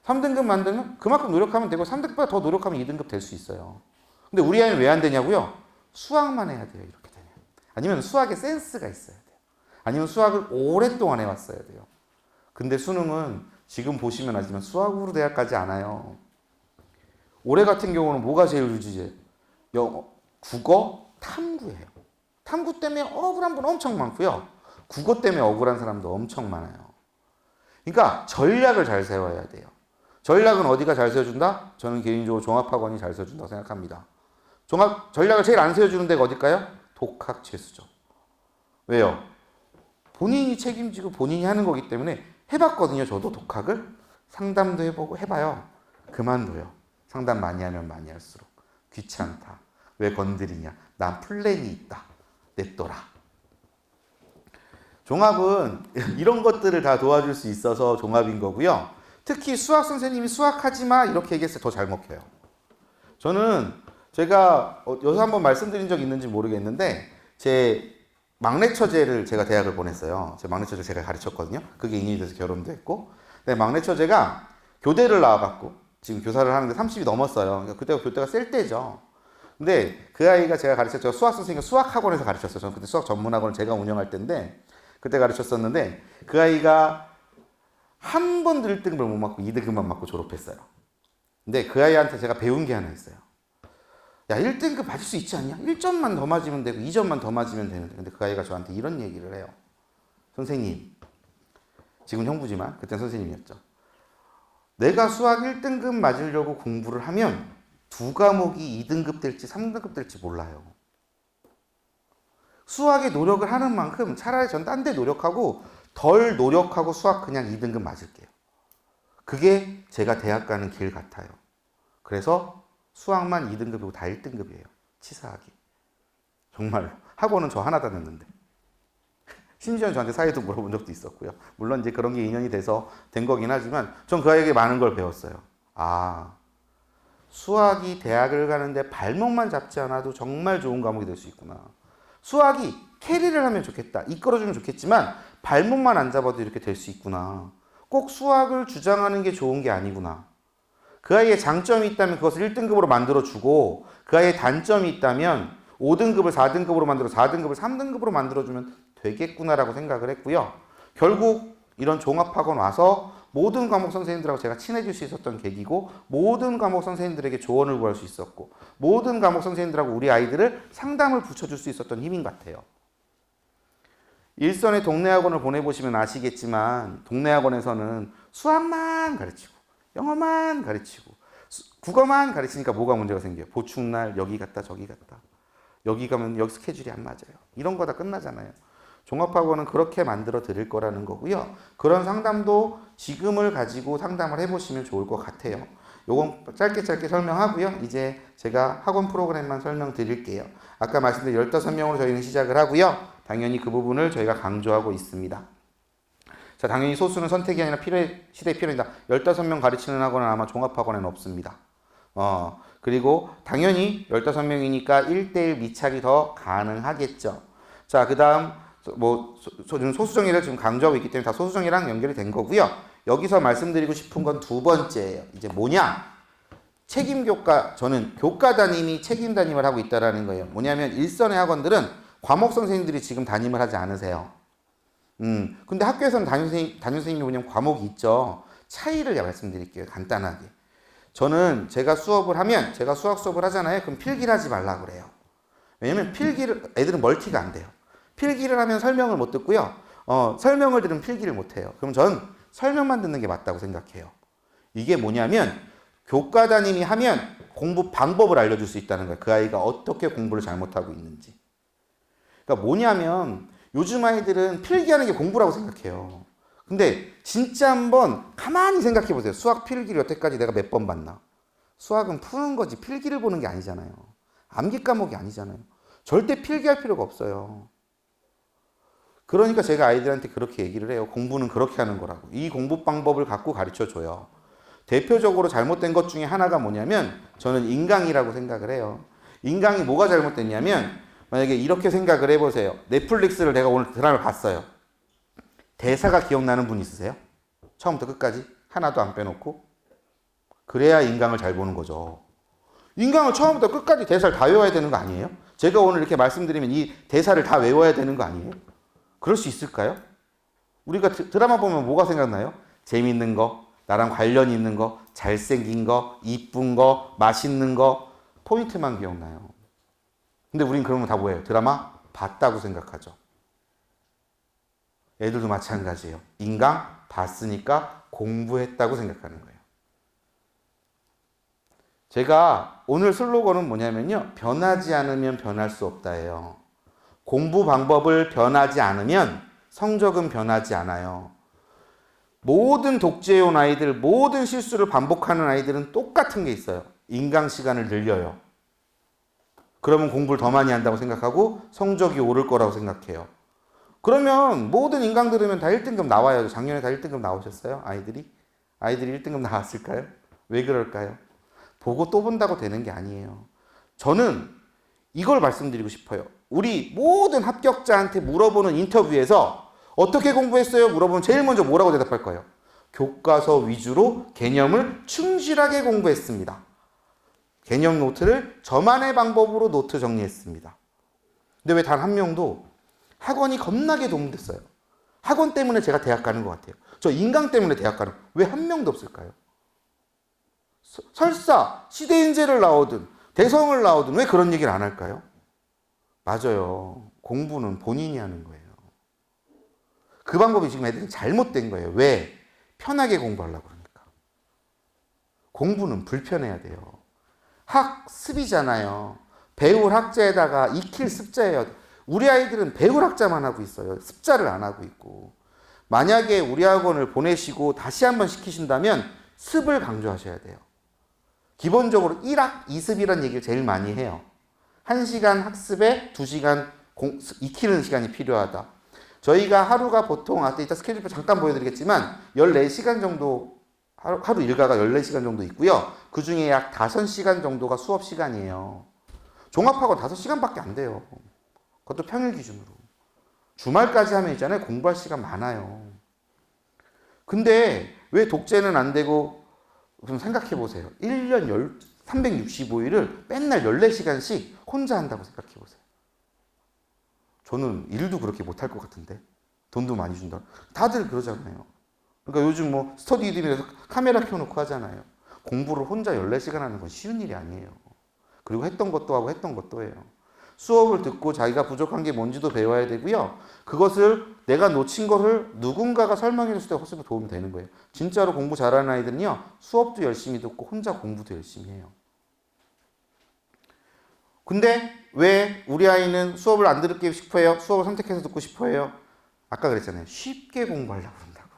3등급 만들면 그만큼 노력하면 되고 3등급보다 더 노력하면 2등급 될 수 있어요. 근데 우리 아이는 왜 안 되냐고요? 수학만 해야 돼요. 이렇게 되면. 아니면 수학에 센스가 있어야 돼요. 아니면 수학을 오랫동안 해왔어야 돼요. 근데 수능은 지금 보시면 알지만 수학으로 대학 가지 않아요. 올해 같은 경우는 뭐가 제일 유지제? 영어, 국어, 탐구예요. 탐구 때문에 억울한 분 엄청 많고요. 국어 때문에 억울한 사람도 엄청 많아요. 그러니까 전략을 잘 세워야 돼요. 전략은 어디가 잘 세워준다? 저는 개인적으로 종합학원이 잘 세워준다고 생각합니다. 전략을 제일 안 세워주는 데가 어딜까요? 독학 재수죠. 왜요? 본인이 책임지고 본인이 하는 거기 때문에 해봤거든요. 저도 독학을 상담도 해보고 해봐요. 그만둬요. 상담 많이 하면 많이 할수록 귀찮다. 왜 건드리냐? 난 플랜이 있다. 냅둬라. 종합은 이런 것들을 다 도와줄 수 있어서 종합인 거고요. 특히 수학 선생님이 수학하지 마 이렇게 얘기했을 때 더 잘 먹혀요. 저는 제가 여기서 한번 말씀드린 적 있는지 모르겠는데 제 막내 처제를 제가 대학을 보냈어요. 제 막내 처제 제가 가르쳤거든요. 그게 인연이 돼서 결혼도 했고. 근데 막내 처제가 교대를 나와갖고 지금 교사를 하는데 30이 넘었어요. 그러니까 그때가 교대가 셀 때죠. 근데 그 아이가 제가 가르쳤죠. 수학 선생님이 수학학원에서 가르쳤어요. 저는 그때 수학 전문학원을 제가 운영할 때인데 그때 가르쳤었는데 그 아이가 한 번도 1등급을 못 맞고 2등급만 맞고 졸업했어요. 근데 그 아이한테 제가 배운 게 하나 있어요. 야, 1등급 맞을 수 있지 않냐? 1점만 더 맞으면 되고 2점만 더 맞으면 되는데. 근데 그 아이가 저한테 이런 얘기를 해요. 선생님, 지금 형부지만 그땐 선생님이었죠. 내가 수학 1등급 맞으려고 공부를 하면 두 과목이 2등급 될지 3등급 될지 몰라요. 수학에 노력을 하는 만큼 차라리 전 딴 데 노력하고 덜 노력하고 수학 그냥 2등급 맞을게요. 그게 제가 대학 가는 길 같아요. 그래서 수학만 2등급이고 다 1등급이에요. 치사하게. 정말로. 학원은 저 하나 다녔는데. 심지어 저한테 사회도 물어본 적도 있었고요. 물론 이제 그런 게 인연이 돼서 된 거긴 하지만 전 그 아이에게 많은 걸 배웠어요. 아, 수학이 대학을 가는데 발목만 잡지 않아도 정말 좋은 과목이 될 수 있구나. 수학이 캐리를 하면 좋겠다. 이끌어주면 좋겠지만 발목만 안 잡아도 이렇게 될 수 있구나. 꼭 수학을 주장하는 게 좋은 게 아니구나. 그 아이의 장점이 있다면 그것을 1등급으로 만들어주고 그 아이의 단점이 있다면 5등급을 4등급으로 만들어 4등급을 3등급으로 만들어주면 되겠구나라고 생각을 했고요. 결국 이런 종합학원 와서 모든 과목 선생님들하고 제가 친해질 수 있었던 계기고 모든 과목 선생님들에게 조언을 구할 수 있었고 모든 과목 선생님들하고 우리 아이들을 상담을 붙여줄 수 있었던 힘인 것 같아요. 일선의 동네 학원을 보내보시면 아시겠지만 동네 학원에서는 수학만 가르치고 영어만 가르치고 국어만 가르치니까 뭐가 문제가 생겨요? 보충날 여기 갔다 저기 갔다 여기 가면 여기 스케줄이 안 맞아요. 이런 거 다 끝나잖아요. 종합학원은 그렇게 만들어 드릴 거라는 거고요. 그런 상담도 지금을 가지고 상담을 해보시면 좋을 것 같아요. 요건 짧게 설명하고요. 이제 제가 학원 프로그램만 설명드릴게요. 아까 말씀드린 15명으로 저희는 시작을 하고요. 당연히 그 부분을 저희가 강조하고 있습니다. 자, 당연히 소수는 선택이 아니라 시대의 필요이다. 15명 가르치는 학원은 아마 종합학원에는 없습니다. 그리고 당연히 15명이니까 1대1 미착이 더 가능하겠죠. 자, 그 다음 소수정의를 지금 강조하고 있기 때문에 다 소수정의랑 연결이 된 거고요. 여기서 말씀드리고 싶은 건 두 번째예요. 이제 뭐냐? 책임교과, 저는 교과 담임이 책임 담임을 하고 있다는 거예요. 뭐냐면 일선의 학원들은 과목 선생님들이 지금 담임을 하지 않으세요. 근데 학교에서는 담임 선생님이 뭐냐면 과목이 있죠. 차이를 말씀드릴게요. 간단하게. 저는 제가 수학 수업을 하잖아요. 그럼 필기를 하지 말라고 그래요. 왜냐면 애들은 멀티가 안 돼요. 필기를 하면 설명을 못 듣고요. 설명을 들으면 필기를 못 해요. 그럼 전 설명만 듣는 게 맞다고 생각해요. 이게 뭐냐면 교과 담임이 하면 공부 방법을 알려줄 수 있다는 거예요. 그 아이가 어떻게 공부를 잘못하고 있는지. 그러니까 뭐냐면 요즘 아이들은 필기하는 게 공부라고 생각해요. 근데 진짜 한번 가만히 생각해 보세요. 수학 필기를 여태까지 내가 몇 번 봤나? 수학은 푸는 거지 필기를 보는 게 아니잖아요. 암기 과목이 아니잖아요. 절대 필기할 필요가 없어요. 그러니까 제가 아이들한테 그렇게 얘기를 해요. 공부는 그렇게 하는 거라고. 이 공부 방법을 갖고 가르쳐줘요. 대표적으로 잘못된 것 중에 하나가 뭐냐면 저는 인강이라고 생각을 해요. 인강이 뭐가 잘못됐냐면 만약에 이렇게 생각을 해보세요. 넷플릭스를 내가 오늘 드라마를 봤어요. 대사가 기억나는 분 있으세요? 처음부터 끝까지? 하나도 안 빼놓고? 그래야 인강을 잘 보는 거죠. 인강을 처음부터 끝까지 대사를 다 외워야 되는 거 아니에요? 제가 오늘 이렇게 말씀드리면 이 대사를 다 외워야 되는 거 아니에요? 그럴 수 있을까요? 우리가 드라마 보면 뭐가 생각나요? 재밌는 거, 나랑 관련 있는 거, 잘생긴 거, 이쁜 거, 맛있는 거, 포인트만 기억나요. 근데 우린 그러면 다 뭐예요? 드라마 봤다고 생각하죠. 애들도 마찬가지예요. 인강 봤으니까 공부했다고 생각하는 거예요. 제가 오늘 슬로건은 뭐냐면요. 변하지 않으면 변할 수 없다예요. 공부 방법을 변하지 않으면 성적은 변하지 않아요. 모든 독재해온 아이들, 모든 실수를 반복하는 아이들은 똑같은 게 있어요. 인강 시간을 늘려요. 그러면 공부를 더 많이 한다고 생각하고 성적이 오를 거라고 생각해요. 그러면 모든 인강 들으면 다 1등급 나와요. 작년에 다 1등급 나오셨어요? 아이들이 1등급 나왔을까요? 왜 그럴까요? 보고 또 본다고 되는 게 아니에요. 저는 이걸 말씀드리고 싶어요. 우리 모든 합격자한테 물어보는 인터뷰에서 어떻게 공부했어요? 물어보면 제일 먼저 뭐라고 대답할 거예요? 교과서 위주로 개념을 충실하게 공부했습니다. 개념 노트를 저만의 방법으로 노트 정리했습니다. 근데 왜 단 한 명도 학원이 겁나게 도움됐어요. 학원 때문에 제가 대학 가는 것 같아요. 저 인강 때문에 대학 가는 왜 한 명도 없을까요? 설사 시대인재를 나오든 대성을 나오든 왜 그런 얘기를 안 할까요? 맞아요. 공부는 본인이 하는 거예요. 그 방법이 지금 애들이 잘못된 거예요. 왜? 편하게 공부하려고 그러니까. 공부는 불편해야 돼요. 학습이잖아요. 배울 학자에다가 익힐 습자예요. 우리 아이들은 배울 학자만 하고 있어요. 습자를 안 하고 있고. 만약에 우리 학원을 보내시고 다시 한번 시키신다면 습을 강조하셔야 돼요. 기본적으로 1학 2습이라는 얘기를 제일 많이 해요. 1시간 학습에 2시간 익히는 시간이 필요하다. 저희가 하루가 보통 이따 스케줄표 잠깐 보여드리겠지만 14시간 정도 하루 일과가 14시간 정도 있고요. 그 중에 약 5시간 정도가 수업 시간이에요. 종합학원 5시간밖에 안 돼요. 그것도 평일 기준으로. 주말까지 하면 있잖아요. 공부할 시간 많아요. 근데 왜 독재는 안 되고 좀 생각해 보세요. 1년 365일을 맨날 14시간씩 혼자 한다고 생각해 보세요. 저는 일도 그렇게 못할 것 같은데 돈도 많이 준다. 다들 그러잖아요. 그러니까 요즘 뭐 스터디 이듬에서 카메라 켜놓고 하잖아요. 공부를 혼자 14시간 하는 건 쉬운 일이 아니에요. 그리고 했던 것도 하고 했던 것도 해요. 수업을 듣고 자기가 부족한 게 뭔지도 배워야 되고요. 그것을 내가 놓친 거를 누군가가 설명해 줬을 때 훨씬 도움이 되는 거예요. 진짜로 공부 잘하는 아이들은요. 수업도 열심히 듣고 혼자 공부도 열심히 해요. 근데 왜 우리 아이는 수업을 안 듣고 싶어해요? 수업을 선택해서 듣고 싶어해요? 아까 그랬잖아요. 쉽게 공부하려고 그런다고.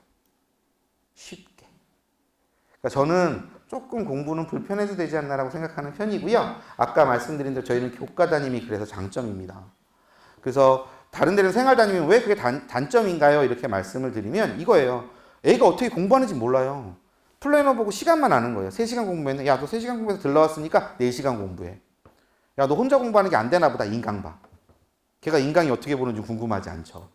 쉽게. 그러니까 저는 조금 공부는 불편해도 되지 않나라고 생각하는 편이고요. 아까 말씀드린 대로 저희는 교과 담임이 그래서 장점입니다. 그래서 다른 데는 생활 담임이면 왜 그게 단점인가요? 이렇게 말씀을 드리면 이거예요. 애가 어떻게 공부하는지 몰라요. 플래너 보고 시간만 아는 거예요. 3시간 공부했네. 야, 너 3시간 공부해서 들러왔으니까 4시간 공부해. 야, 너 혼자 공부하는 게 안 되나 보다. 인강 봐. 걔가 인강이 어떻게 보는지 궁금하지 않죠.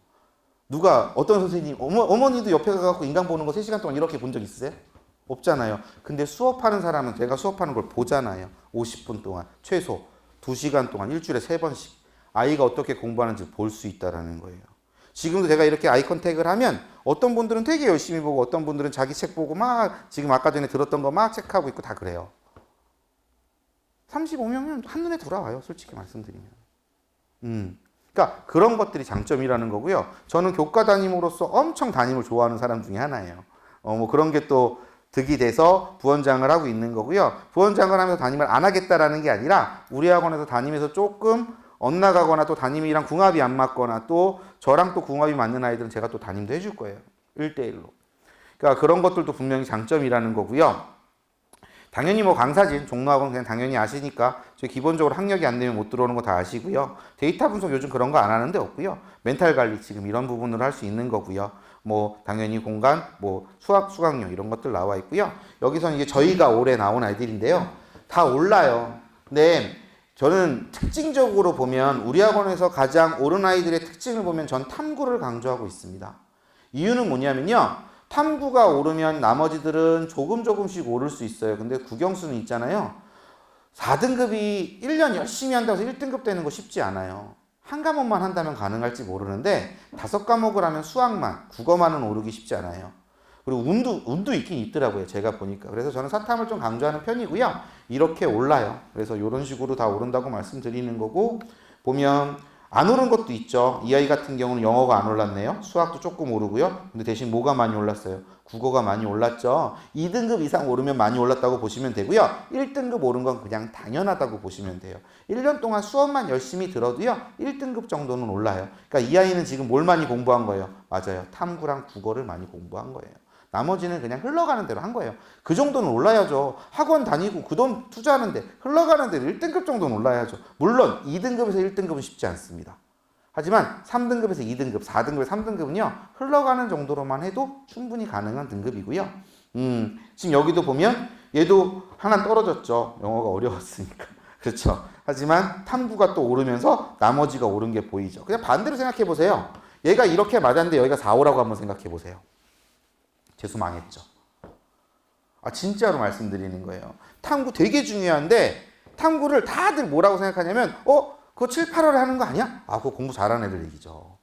누가 어떤 선생님, 어머니도 옆에 가서 인강 보는 거 3시간 동안 이렇게 본 적 있으세요? 없잖아요. 근데 수업하는 사람은 제가 수업하는 걸 보잖아요. 50분 동안 최소 2시간 동안 일주일에 3번씩 아이가 어떻게 공부하는지 볼 수 있다는 거예요. 지금도 제가 이렇게 아이 컨택을 하면 어떤 분들은 되게 열심히 보고 어떤 분들은 자기 책 보고 막 지금 아까 전에 들었던 거 막 체크하고 있고 다 그래요. 35명은 한눈에 돌아와요. 솔직히 말씀드리면. 그러니까 그런 것들이 장점이라는 거고요. 저는 교과 담임으로서 엄청 담임을 좋아하는 사람 중에 하나예요. 뭐 그런 게 또 득이 돼서 부원장을 하고 있는 거고요. 부원장을 하면서 담임을 안 하겠다라는 게 아니라 우리 학원에서 담임에서 조금 엇나가거나 또 담임이랑 궁합이 안 맞거나 또 저랑 또 궁합이 맞는 아이들은 제가 또 담임도 해줄 거예요. 1대1로. 그러니까 그런 것들도 분명히 장점이라는 거고요. 당연히 뭐 강사진, 종로학원 그냥 당연히 아시니까 저희 기본적으로 학력이 안 되면 못 들어오는 거 다 아시고요. 데이터 분석 요즘 그런 거 안 하는데 없고요. 멘탈 관리 지금 이런 부분으로 할 수 있는 거고요. 뭐 당연히 공간, 뭐 수학, 수강료 이런 것들 나와 있고요. 여기서는 이제 저희가 올해 나온 아이들인데요. 다 올라요. 근데 저는 특징적으로 보면 우리 학원에서 가장 옳은 아이들의 특징을 보면 전 탐구를 강조하고 있습니다. 이유는 뭐냐면요. 탐구가 오르면 나머지들은 조금씩 오를 수 있어요. 근데 국영수는 있잖아요. 4등급이 1년 열심히 한다고 해서 1등급 되는 거 쉽지 않아요. 한 과목만 한다면 가능할지 모르는데 5과목을 하면 수학만, 국어만은 오르기 쉽지 않아요. 그리고 운도 있긴 있더라고요. 제가 보니까. 그래서 저는 사탐을 좀 강조하는 편이고요. 이렇게 올라요. 그래서 이런 식으로 다 오른다고 말씀드리는 거고, 보면 안 오른 것도 있죠. 이 아이 같은 경우는 영어가 안 올랐네요. 수학도 조금 오르고요. 근데 대신 뭐가 많이 올랐어요? 국어가 많이 올랐죠. 2등급 이상 오르면 많이 올랐다고 보시면 되고요. 1등급 오른 건 그냥 당연하다고 보시면 돼요. 1년 동안 수업만 열심히 들어도요. 1등급 정도는 올라요. 그러니까 이 아이는 지금 뭘 많이 공부한 거예요? 맞아요. 탐구랑 국어를 많이 공부한 거예요. 나머지는 그냥 흘러가는 대로 한 거예요. 그 정도는 올라야죠. 학원 다니고 그 돈 투자하는데 흘러가는 대로 1등급 정도는 올라야죠. 물론 2등급에서 1등급은 쉽지 않습니다. 하지만 3등급에서 2등급, 4등급에서 3등급은요. 흘러가는 정도로만 해도 충분히 가능한 등급이고요. 지금 여기도 보면 얘도 하나 떨어졌죠. 영어가 어려웠으니까. 그렇죠. 하지만 탐구가 또 오르면서 나머지가 오른 게 보이죠. 그냥 반대로 생각해 보세요. 얘가 이렇게 맞았는데 여기가 4, 5라고 한번 생각해 보세요. 재수 망했죠. 아, 진짜로 말씀드리는 거예요. 탐구 되게 중요한데 탐구를 다들 뭐라고 생각하냐면 그거 7, 8월에 하는 거 아니야? 아, 그거 공부 잘하는 애들 얘기죠.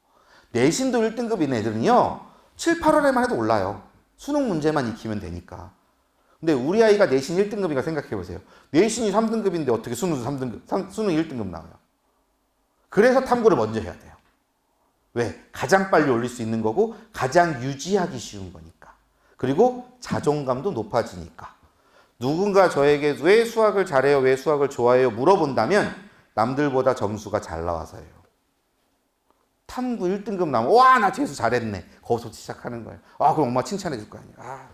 내신도 1등급인 애들은요. 7, 8월에만 해도 올라요. 수능 문제만 익히면 되니까. 근데 우리 아이가 내신 1등급인가 생각해 보세요. 내신이 3등급인데 어떻게 수능도 3등급, 수능 1등급 나와요. 그래서 탐구를 먼저 해야 돼요. 왜? 가장 빨리 올릴 수 있는 거고 가장 유지하기 쉬운 거니까. 그리고 자존감도 높아지니까. 누군가 저에게 왜 수학을 잘해요? 왜 수학을 좋아해요? 물어본다면 남들보다 점수가 잘 나와서예요. 탐구 1등급 나오면 와, 나 재수 잘했네. 거기서 시작하는 거예요. 아, 그럼 엄마 칭찬해 줄 거 아니야. 아,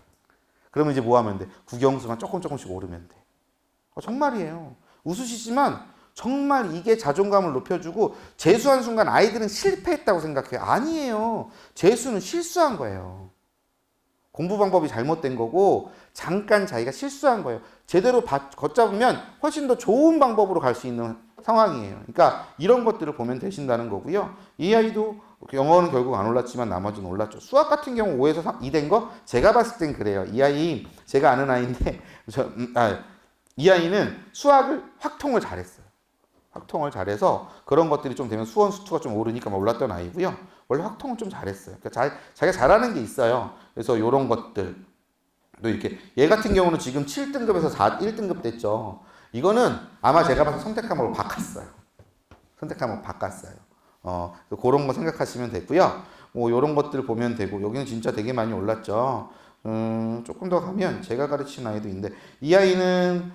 그러면 이제 뭐 하면 돼? 국영수만 조금씩 오르면 돼. 정말이에요. 웃으시지만 정말 이게 자존감을 높여주고 재수한 순간 아이들은 실패했다고 생각해요. 아니에요. 재수는 실수한 거예요. 공부 방법이 잘못된 거고 잠깐 자기가 실수한 거예요. 제대로 걷잡으면 훨씬 더 좋은 방법으로 갈 수 있는 상황이에요. 그러니까 이런 것들을 보면 되신다는 거고요. 이 아이도 영어는 결국 안 올랐지만 나머지는 올랐죠. 수학 같은 경우 5에서 2 된 거 제가 봤을 땐 그래요. 이 아이 제가 아는 아이인데 이 아이는 수학을 확통을 잘했어요. 확통을 잘해서 그런 것들이 좀 되면 수원 수투가 좀 오르니까 막 올랐던 아이고요. 원래 확통을 좀 잘했어요. 그러니까 자기가 잘하는 게 있어요. 그래서 이런 것들 또 이렇게 얘 같은 경우는 지금 7등급에서 1등급 됐죠. 이거는 아마 제가 봐서 선택 과목을 바꿨어요. 선택 과목 바꿨어요. 그런 거 생각하시면 되고요. 뭐 이런 것들 보면 되고 여기는 진짜 되게 많이 올랐죠. 조금 더 가면 제가 가르치는 아이도 있는데 이 아이는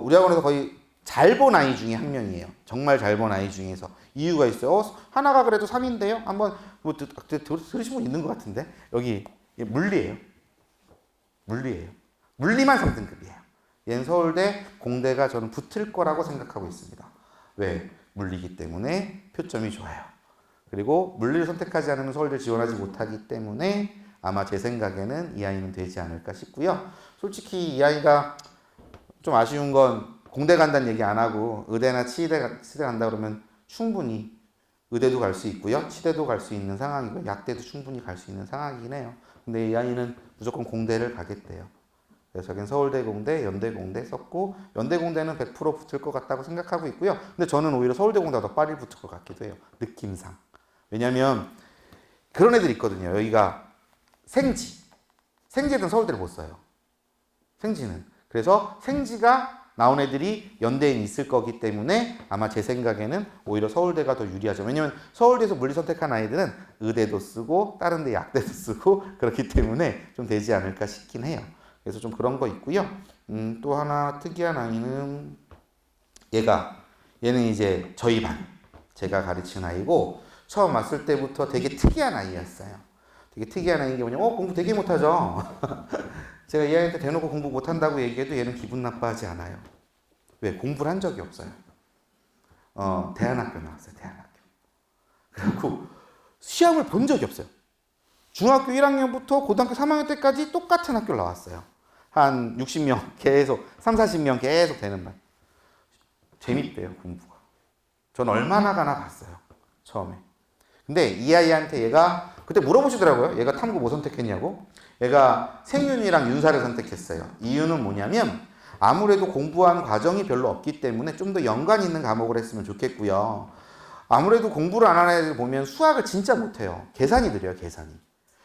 우리 학원에서 거의 잘 본 아이 중에 한 명이에요. 정말 잘 본 아이 중에서. 이유가 있어요. 하나가 그래도 3인데요. 한번 뭐 들으신 분 있는 것 같은데. 여기 물리예요. 물리만 3등급이에요. 얘는 서울대, 공대가 저는 붙을 거라고 생각하고 있습니다. 왜? 물리기 때문에 표점이 좋아요. 그리고 물리를 선택하지 않으면 서울대 지원하지 못하기 때문에 아마 제 생각에는 이 아이는 되지 않을까 싶고요. 솔직히 이 아이가 좀 아쉬운 건 공대 간다는 얘기 안 하고 의대나 치대 간다 그러면 충분히 의대도 갈 수 있고요. 치대도 갈 수 있는 상황이고 약대도 충분히 갈 수 있는 상황이긴 해요. 근데 이 아이는 무조건 공대를 가겠대요. 그래서 저긴 서울대 공대, 연대 공대 썼고 연대 공대는 100% 붙을 것 같다고 생각하고 있고요. 근데 저는 오히려 서울대 공대가 더 빨리 붙을 것 같기도 해요. 느낌상. 왜냐면 그런 애들 있거든요. 여기가 생지는 서울대를 못 써요. 생지는. 그래서 생지가 나온 애들이 연대에 있을 거기 때문에 아마 제 생각에는 오히려 서울대가 더 유리하죠. 왜냐면 서울대에서 물리 선택한 아이들은 의대도 쓰고 다른 데 약대도 쓰고 그렇기 때문에 좀 되지 않을까 싶긴 해요. 그래서 좀 그런 거 있고요. 또 하나 특이한 아이는 얘는 이제 저희 반 제가 가르친 아이고 처음 왔을 때부터 되게 특이한 아이였어요. 되게 특이한 아이인 게 뭐냐면 공부 되게 못하죠. 제가 이 아이한테 대놓고 공부 못한다고 얘기해도 얘는 기분 나빠하지 않아요. 왜? 공부를 한 적이 없어요. 대안학교 나왔어요. 대안학교. 그리고 시험을 본 적이 없어요. 중학교 1학년부터 고등학교 3학년 때까지 똑같은 학교를 나왔어요. 한 60명 계속 3, 40명 계속 되는 말. 재밌대요. 공부가. 전 얼마나 가나 봤어요. 처음에. 근데 이 아이한테 얘가 그때 물어보시더라고요. 얘가 탐구 뭐 선택했냐고. 얘가 생윤이랑 윤사를 선택했어요. 이유는 뭐냐면 아무래도 공부한 과정이 별로 없기 때문에 좀 더 연관 있는 과목을 했으면 좋겠고요. 아무래도 공부를 안 하는 애들 보면 수학을 진짜 못해요. 계산이 느려요.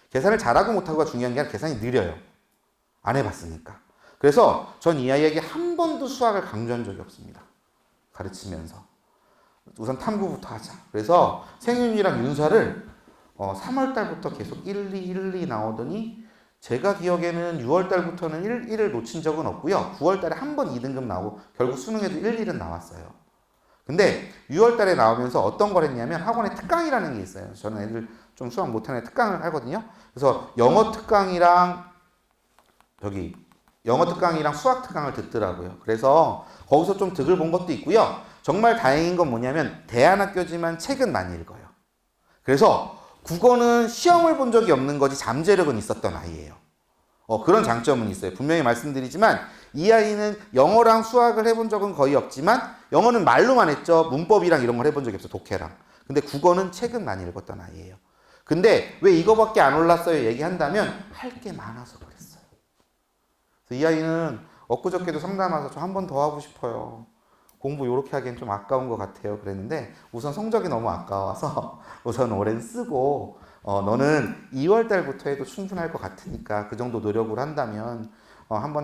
계산을 잘하고 못하고가 중요한 게 아니라 계산이 느려요. 안 해봤으니까. 그래서 전 이 아이에게 한 번도 수학을 강조한 적이 없습니다. 가르치면서. 우선 탐구부터 하자. 그래서 생윤이랑 윤사를 3월 달부터 계속 1, 2 나오더니 제가 기억에는 6월 달부터는 1을 놓친 적은 없고요. 9월 달에 한 번 2등급 나오고 결국 수능에도 1, 1은 나왔어요. 근데 6월 달에 나오면서 어떤 걸 했냐면 학원에 특강이라는 게 있어요. 저는 애들 좀 수학 못하는 애 특강을 하거든요. 그래서 영어 특강이랑 수학 특강을 듣더라고요. 그래서 거기서 좀 득을 본 것도 있고요. 정말 다행인 건 뭐냐면 대안학교지만 책은 많이 읽어요. 그래서 국어는 시험을 본 적이 없는 거지 잠재력은 있었던 아이예요. 그런 장점은 있어요. 분명히 말씀드리지만 이 아이는 영어랑 수학을 해본 적은 거의 없지만 영어는 말로만 했죠. 문법이랑 이런 걸 해본 적이 없어요. 독해랑. 근데 국어는 책은 많이 읽었던 아이예요. 근데 왜 이거밖에 안 올랐어요? 얘기한다면 할 게 많아서 그랬어요. 그래서 이 아이는 엊그저께도 상담 와서 저 한 번 더 하고 싶어요. 공부 요렇게 하기엔 좀 아까운 것 같아요. 그랬는데 우선 성적이 너무 아까워서 우선 올해는 쓰고 너는 2월 달부터 해도 충분할 것 같으니까 그 정도 노력을 한다면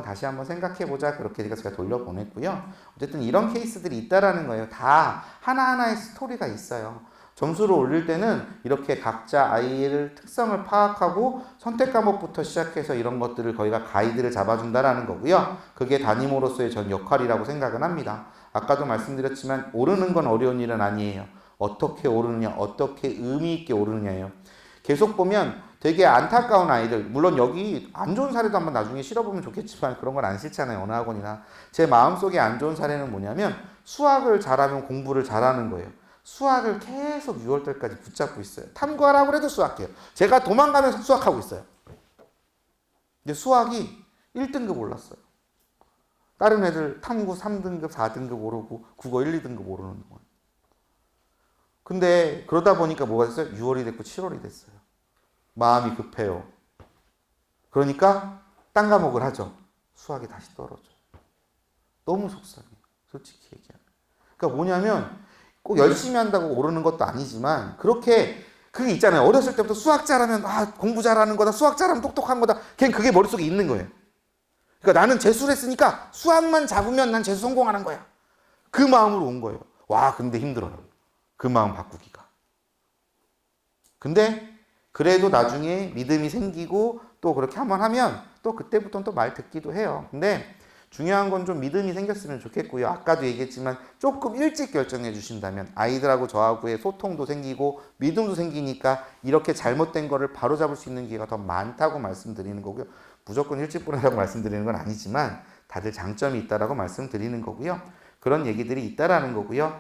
다시 한번 생각해보자. 그렇게 제가 돌려보냈고요. 어쨌든 이런 케이스들이 있다라는 거예요. 다 하나하나의 스토리가 있어요. 점수를 올릴 때는 이렇게 각자 아이의 특성을 파악하고 선택 과목부터 시작해서 이런 것들을 거기가 가이드를 잡아준다라는 거고요. 그게 담임으로서의 전 역할이라고 생각은 합니다. 아까도 말씀드렸지만 오르는 건 어려운 일은 아니에요. 어떻게 오르느냐, 어떻게 의미 있게 오르느냐예요. 계속 보면 되게 안타까운 아이들, 물론 여기 안 좋은 사례도 한번 나중에 실어보면 좋겠지만 그런 건 안 싫잖아요. 어느 학원이나. 제 마음속에 안 좋은 사례는 뭐냐면 수학을 잘하면 공부를 잘하는 거예요. 수학을 계속 6월 달까지 붙잡고 있어요. 탐구하라고 해도 수학해요. 제가 도망가면서 수학하고 있어요. 근데 수학이 1등급 올랐어요. 다른 애들 탐구 3등급, 4등급 오르고 국어 1, 2등급 오르는 거예요. 근데 그러다 보니까 뭐가 됐어요? 6월이 됐고 7월이 됐어요. 마음이 급해요. 그러니까 딴 과목을 하죠. 수학이 다시 떨어져요. 너무 속상해요. 솔직히 얘기하면. 그러니까 뭐냐면 꼭 열심히 한다고 오르는 것도 아니지만 그렇게 그게 있잖아요. 어렸을 때부터 수학 잘하면 공부 잘하는 거다. 수학 잘하면 똑똑한 거다. 걔는 그게 머릿속에 있는 거예요. 그러니까 나는 재수를 했으니까 수학만 잡으면 난 재수 성공하는 거야. 그 마음으로 온 거예요. 와, 근데 힘들어요. 그 마음 바꾸기가. 근데 그래도 나중에 믿음이 생기고 또 그렇게 한번 하면 또 그때부터는 또 말 듣기도 해요. 근데 중요한 건 좀 믿음이 생겼으면 좋겠고요. 아까도 얘기했지만 조금 일찍 결정해 주신다면 아이들하고 저하고의 소통도 생기고 믿음도 생기니까 이렇게 잘못된 거를 바로잡을 수 있는 기회가 더 많다고 말씀드리는 거고요. 무조건 일찍 보내라고 말씀드리는 건 아니지만 다들 장점이 있다라고 말씀드리는 거고요. 그런 얘기들이 있다라는 거고요.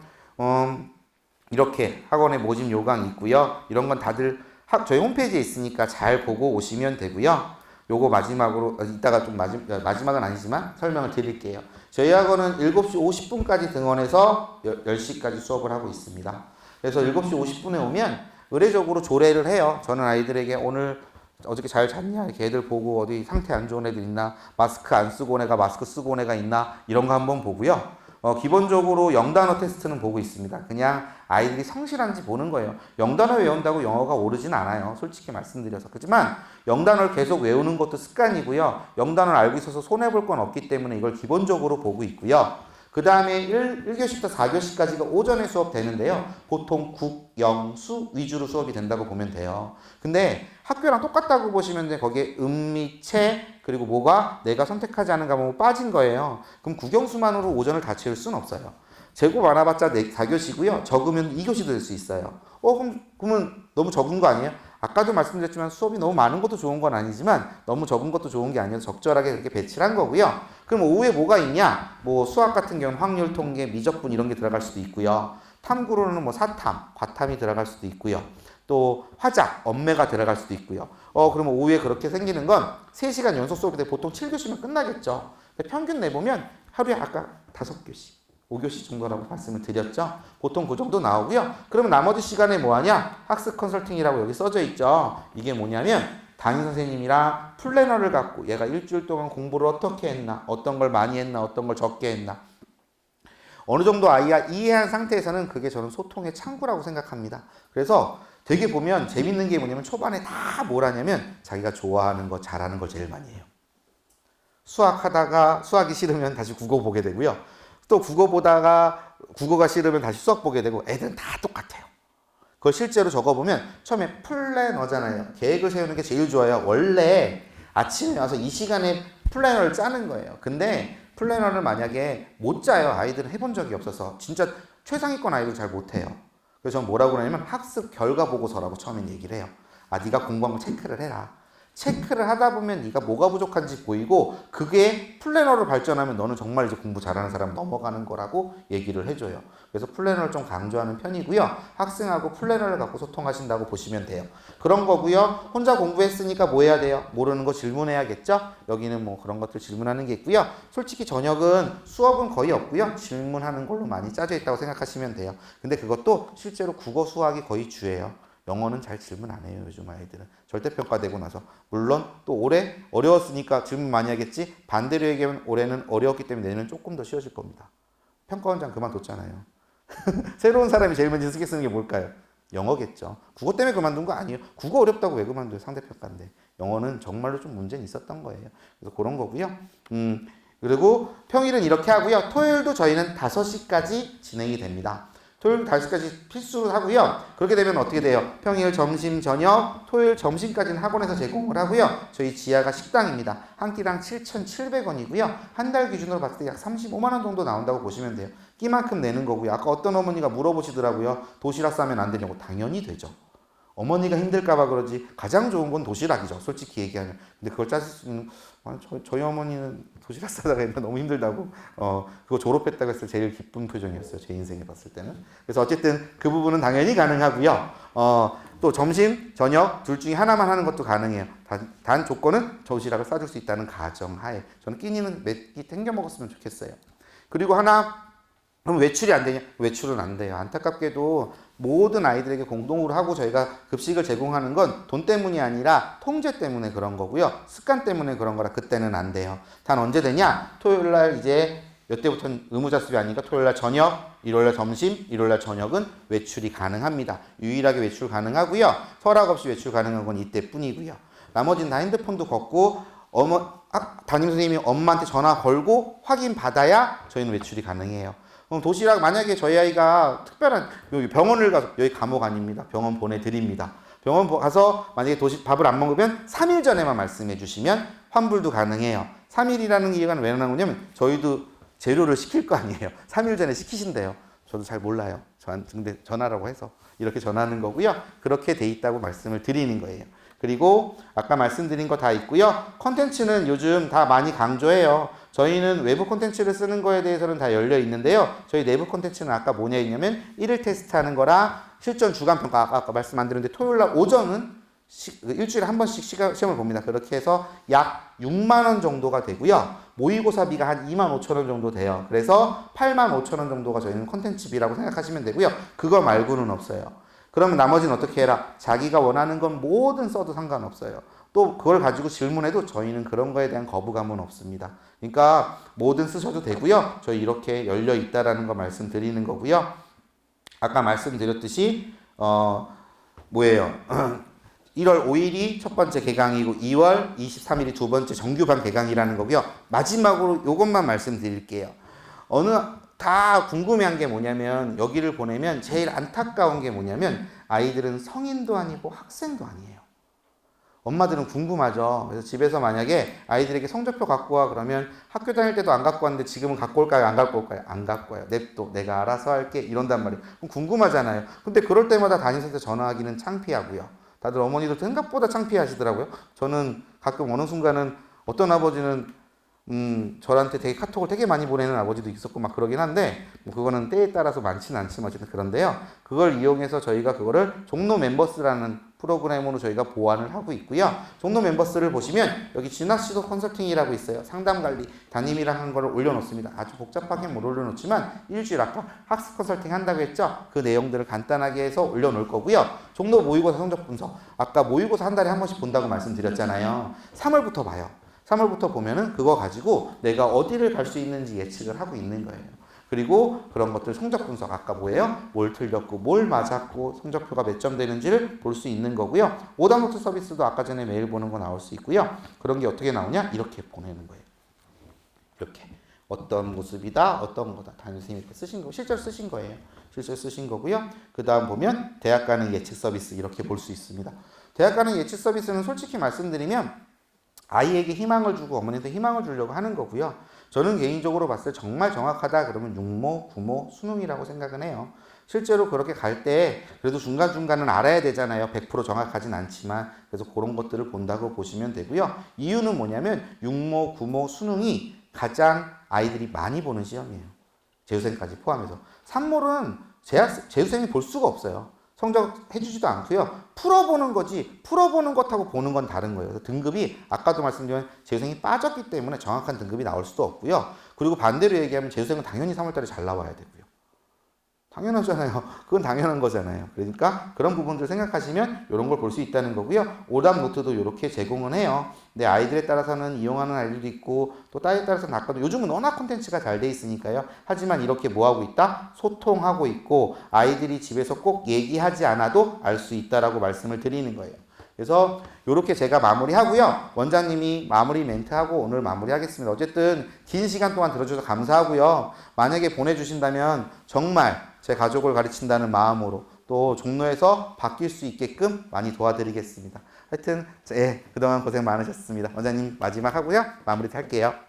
이렇게 학원에 모집 요강 있고요. 이런 건 다들 저희 홈페이지에 있으니까 잘 보고 오시면 되고요. 요거 마지막으로 이따가 좀 마지막은 아니지만 설명을 드릴게요. 저희 학원은 7시 50분까지 등원해서 10시까지 수업을 하고 있습니다. 그래서 7시 50분에 오면 의례적으로 조례를 해요. 저는 아이들에게 오늘 어저께 잘 잤냐? 이렇게 애들 보고 어디 상태 안 좋은 애들 있나? 마스크 안 쓰고 온 애가 마스크 쓰고 온 애가 있나? 이런 거 한번 보고요. 기본적으로 영단어 테스트는 보고 있습니다. 그냥 아이들이 성실한지 보는 거예요. 영단어 외운다고 영어가 오르진 않아요. 솔직히 말씀드려서. 그렇지만 영단어를 계속 외우는 것도 습관이고요. 영단어를 알고 있어서 손해볼 건 없기 때문에 이걸 기본적으로 보고 있고요. 그 다음에 1교시부터 4교시까지가 오전에 수업 되는데요. 보통 국, 영, 수 위주로 수업이 된다고 보면 돼요. 근데 학교랑 똑같다고 보시면 돼. 거기에 음미, 체, 그리고 뭐가 내가 선택하지 않은 과목은 빠진 거예요. 그럼 국영수만으로 오전을 다 채울 수는 없어요. 재고 많아봤자 4교시고요. 적으면 2교시도 될 수 있어요. 그러면 너무 적은 거 아니에요? 아까도 말씀드렸지만 수업이 너무 많은 것도 좋은 건 아니지만 너무 적은 것도 좋은 게 아니어서 적절하게 그렇게 배치를 한 거고요. 그럼 오후에 뭐가 있냐? 뭐 수학 같은 경우는 확률, 통계, 미적분 이런 게 들어갈 수도 있고요. 탐구로는 뭐 사탐, 과탐이 들어갈 수도 있고요. 또 화작, 엄매가 들어갈 수도 있고요. 그러면 오후에 그렇게 생기는 건 3시간 연속 수업인데 보통 7교시면 끝나겠죠. 평균 내보면 하루에 아까 5교시. 5교시 정도라고 말씀을 드렸죠. 보통 그 정도 나오고요. 그러면 나머지 시간에 뭐 하냐? 학습 컨설팅이라고 여기 써져 있죠. 이게 뭐냐면 담임 선생님이랑 플래너를 갖고 얘가 일주일 동안 공부를 어떻게 했나, 어떤 걸 많이 했나, 어떤 걸 적게 했나, 어느 정도 아이가 이해한 상태에서는 그게 저는 소통의 창구라고 생각합니다. 그래서 되게 보면 재밌는 게 뭐냐면 초반에 다 뭘 하냐면 자기가 좋아하는 거, 잘하는 걸 제일 많이 해요. 수학하다가 수학이 싫으면 다시 국어 보게 되고요. 또 국어 보다가 국어가 싫으면 다시 수학 보게 되고 애들은 다 똑같아요. 그걸 실제로 적어보면 처음에 플래너잖아요. 계획을 세우는 게 제일 좋아요. 원래 아침에 와서 이 시간에 플래너를 짜는 거예요. 근데 플래너를 만약에 못 짜요. 아이들은 해본 적이 없어서 진짜 최상위권 아이들 잘 못해요. 그래서 저는 뭐라고 그러냐면 학습 결과 보고서라고 처음엔 얘기를 해요. 아, 네가 공부한 거 체크를 해라. 체크를 하다 보면 네가 뭐가 부족한지 보이고 그게 플래너로 발전하면 너는 정말 이제 공부 잘하는 사람 넘어가는 거라고 얘기를 해줘요. 그래서 플래너를 좀 강조하는 편이고요. 학생하고 플래너를 갖고 소통하신다고 보시면 돼요. 그런 거고요. 혼자 공부했으니까 뭐 해야 돼요? 모르는 거 질문해야겠죠? 여기는 뭐 그런 것들 질문하는 게 있고요. 솔직히 저녁은 수업은 거의 없고요. 질문하는 걸로 많이 짜져 있다고 생각하시면 돼요. 근데 그것도 실제로 국어, 수학이 거의 주예요. 영어는 잘 질문 안 해요. 요즘 아이들은. 절대평가되고 나서. 물론 또 올해 어려웠으니까 질문 많이 하겠지. 반대로 얘기하면 올해는 어려웠기 때문에 내년은 조금 더 쉬워질 겁니다. 평가원장 그만뒀잖아요. 새로운 사람이 제일 먼저 쓰게 쓰는 게 뭘까요? 영어겠죠. 국어 때문에 그만둔 거 아니에요. 국어 어렵다고 왜 그만둬요? 상대평가인데. 영어는 정말로 좀 문제는 있었던 거예요. 그래서 그런 거고요. 그리고 평일은 이렇게 하고요. 토요일도 저희는 5시까지 진행이 됩니다. 토요일 5시까지 필수로 하고요. 그렇게 되면 어떻게 돼요? 평일 점심, 저녁, 토요일 점심까지는 학원에서 제공을 하고요. 저희 지하가 식당입니다. 한 끼당 7,700원이고요. 한 달 기준으로 봤을 때 약 35만 원 정도 나온다고 보시면 돼요. 끼만큼 내는 거고요. 아까 어떤 어머니가 물어보시더라고요. 도시락 싸면 안 되냐고. 당연히 되죠. 어머니가 힘들까봐 그러지 가장 좋은 건 도시락이죠. 솔직히 얘기하면. 근데 그걸 짜실 수 있는 저희 어머니는 도시락 싸다가 했는데 너무 힘들다고 그거 졸업했다고 했을 때 제일 기쁜 표정이었어요. 제 인생에 봤을 때는. 그래서 어쨌든 그 부분은 당연히 가능하고요. 또 점심, 저녁 둘 중에 하나만 하는 것도 가능해요. 단 조건은 도시락을 싸줄 수 있다는 가정하에. 저는 끼니는 몇 끼 챙겨 먹었으면 좋겠어요. 그리고 하나, 그럼 외출이 안 되냐? 외출은 안 돼요. 안타깝게도 모든 아이들에게 공동으로 하고 저희가 급식을 제공하는 건 돈 때문이 아니라 통제 때문에 그런 거고요. 습관 때문에 그런 거라 그때는 안 돼요. 단 언제 되냐? 토요일 날 이제 몇 대부터는 의무자습이 아니니까 토요일 날 저녁, 일요일 날 점심, 일요일 날 저녁은 외출이 가능합니다. 유일하게 외출 가능하고요. 허락 없이 외출 가능한 건 이때뿐이고요. 나머지는 다 핸드폰도 걷고 담임 선생님이 엄마한테 전화 걸고 확인 받아야 저희는 외출이 가능해요. 그럼 도시락 만약에 저희 아이가 특별한 여기 병원을 가서 여기 감옥 아닙니다. 병원 보내드립니다. 병원 가서 만약에 밥을 안 먹으면 3일 전에만 말씀해 주시면 환불도 가능해요. 3일이라는 기간은 왜 나오냐면 저희도 재료를 시킬 거 아니에요. 3일 전에 시키신대요. 저도 잘 몰라요. 근데 전화라고 해서 이렇게 전하는 거고요. 그렇게 돼 있다고 말씀을 드리는 거예요. 그리고 아까 말씀드린 거 다 있고요. 콘텐츠는 요즘 다 많이 강조해요. 저희는 외부 콘텐츠를 쓰는 거에 대해서는 다 열려 있는데요. 저희 내부 콘텐츠는 아까 뭐냐 있냐면 1일 테스트 하는 거랑 실전 주간 평가 아까 말씀 안 드렸는데 토요일 날 오전은 일주일에 한 번씩 시험을 봅니다. 그렇게 해서 약 6만 원 정도가 되고요. 모의고사비가 한 2만 5천 원 정도 돼요. 그래서 8만 5천 원 정도가 저희는 콘텐츠비라고 생각하시면 되고요. 그거 말고는 없어요. 그러면 나머지는 어떻게 해라? 자기가 원하는 건 뭐든 써도 상관없어요. 또 그걸 가지고 질문해도 저희는 그런 거에 대한 거부감은 없습니다. 그러니까 뭐든 쓰셔도 되고요. 저희 이렇게 열려 있다라는 거 말씀드리는 거고요. 아까 말씀드렸듯이 뭐예요? 1월 5일이 첫 번째 개강이고 2월 23일이 두 번째 정규반 개강이라는 거고요. 마지막으로 이것만 말씀드릴게요. 다 궁금해한 게 뭐냐면 여기를 보내면 제일 안타까운 게 뭐냐면 아이들은 성인도 아니고 학생도 아니에요. 엄마들은 궁금하죠. 그래서 집에서 만약에 아이들에게 성적표 갖고 와 그러면 학교 다닐 때도 안 갖고 왔는데 지금은 갖고 올까요? 안 갖고 올까요? 안 갖고 와요. 냅둬. 내가 알아서 할게. 이런단 말이에요. 그럼 궁금하잖아요. 근데 그럴 때마다 담임선생님한테 전화하기는 창피하고요. 다들 어머니도 생각보다 창피하시더라고요. 저는 가끔 어느 순간은 어떤 아버지는 저한테 되게 카톡을 되게 많이 보내는 아버지도 있었고 막 그러긴 한데 뭐 그거는 때에 따라서 많지는 않지만 어쨌든 그런데요. 그걸 이용해서 저희가 그거를 종로 멤버스라는 프로그램으로 저희가 보완을 하고 있고요. 종로 멤버스를 보시면 여기 진학시도 컨설팅이라고 있어요. 상담관리 담임이랑 한 거를 올려놓습니다. 아주 복잡하게 못 올려놓지만 일주일 아까 학습 컨설팅 한다고 했죠. 그 내용들을 간단하게 해서 올려놓을 거고요. 종로 모의고사 성적 분석 아까 모의고사 한 달에 한 번씩 본다고 말씀드렸잖아요. 3월부터 봐요. 3월부터 보면은 그거 가지고 내가 어디를 갈 수 있는지 예측을 하고 있는 거예요. 그리고 그런 것들 성적 분석 아까 뭐예요? 뭘 틀렸고 뭘 맞았고 성적표가 몇 점 되는지를 볼 수 있는 거고요. 오답노트 서비스도 아까 전에 메일 보는 거 나올 수 있고요. 그런 게 어떻게 나오냐? 이렇게 보내는 거예요. 이렇게 어떤 모습이다, 어떤 거다. 담임선생님이 이렇게 쓰신 거, 실제로 쓰신 거예요. 실제로 쓰신 거고요. 그 다음 보면 대학 가는 예측 서비스 이렇게 볼 수 있습니다. 대학 가는 예측 서비스는 솔직히 말씀드리면 아이에게 희망을 주고 어머니한테 희망을 주려고 하는 거고요. 저는 개인적으로 봤을 때 정말 정확하다 그러면 육모, 구모, 수능이라고 생각은 해요. 실제로 그렇게 갈 때 그래도 중간중간은 알아야 되잖아요. 100% 정확하진 않지만 그래서 그런 것들을 본다고 보시면 되고요. 이유는 뭐냐면 육모, 구모, 수능이 가장 아이들이 많이 보는 시험이에요. 재수생까지 포함해서. 산모는 재수생이 볼 수가 없어요. 성적 해주지도 않고요. 풀어보는 거지 풀어보는 것하고 보는 건 다른 거예요. 그래서 등급이 아까도 말씀드린 재수생이 빠졌기 때문에 정확한 등급이 나올 수도 없고요. 그리고 반대로 얘기하면 재수생은 당연히 3월달에 잘 나와야 되고요. 당연하잖아요. 그건 당연한 거잖아요. 그러니까 그런 부분들 생각하시면 이런 걸 볼 수 있다는 거고요. 오답 노트도 이렇게 제공은 해요. 근데 아이들에 따라서는 이용하는 아이들도 있고 또 딸에 따라서는 낫거든요. 요즘은 워낙 콘텐츠가 잘 돼 있으니까요. 하지만 이렇게 뭐 하고 있다? 소통하고 있고 아이들이 집에서 꼭 얘기하지 않아도 알 수 있다라고 말씀을 드리는 거예요. 그래서 이렇게 제가 마무리하고요. 원장님이 마무리 멘트하고 오늘 마무리하겠습니다. 어쨌든 긴 시간 동안 들어주셔서 감사하고요. 만약에 보내주신다면 정말 제 가족을 가르친다는 마음으로 또 종로에서 바뀔 수 있게끔 많이 도와드리겠습니다. 하여튼 그동안 고생 많으셨습니다. 원장님 마지막 하고요. 마무리 할게요.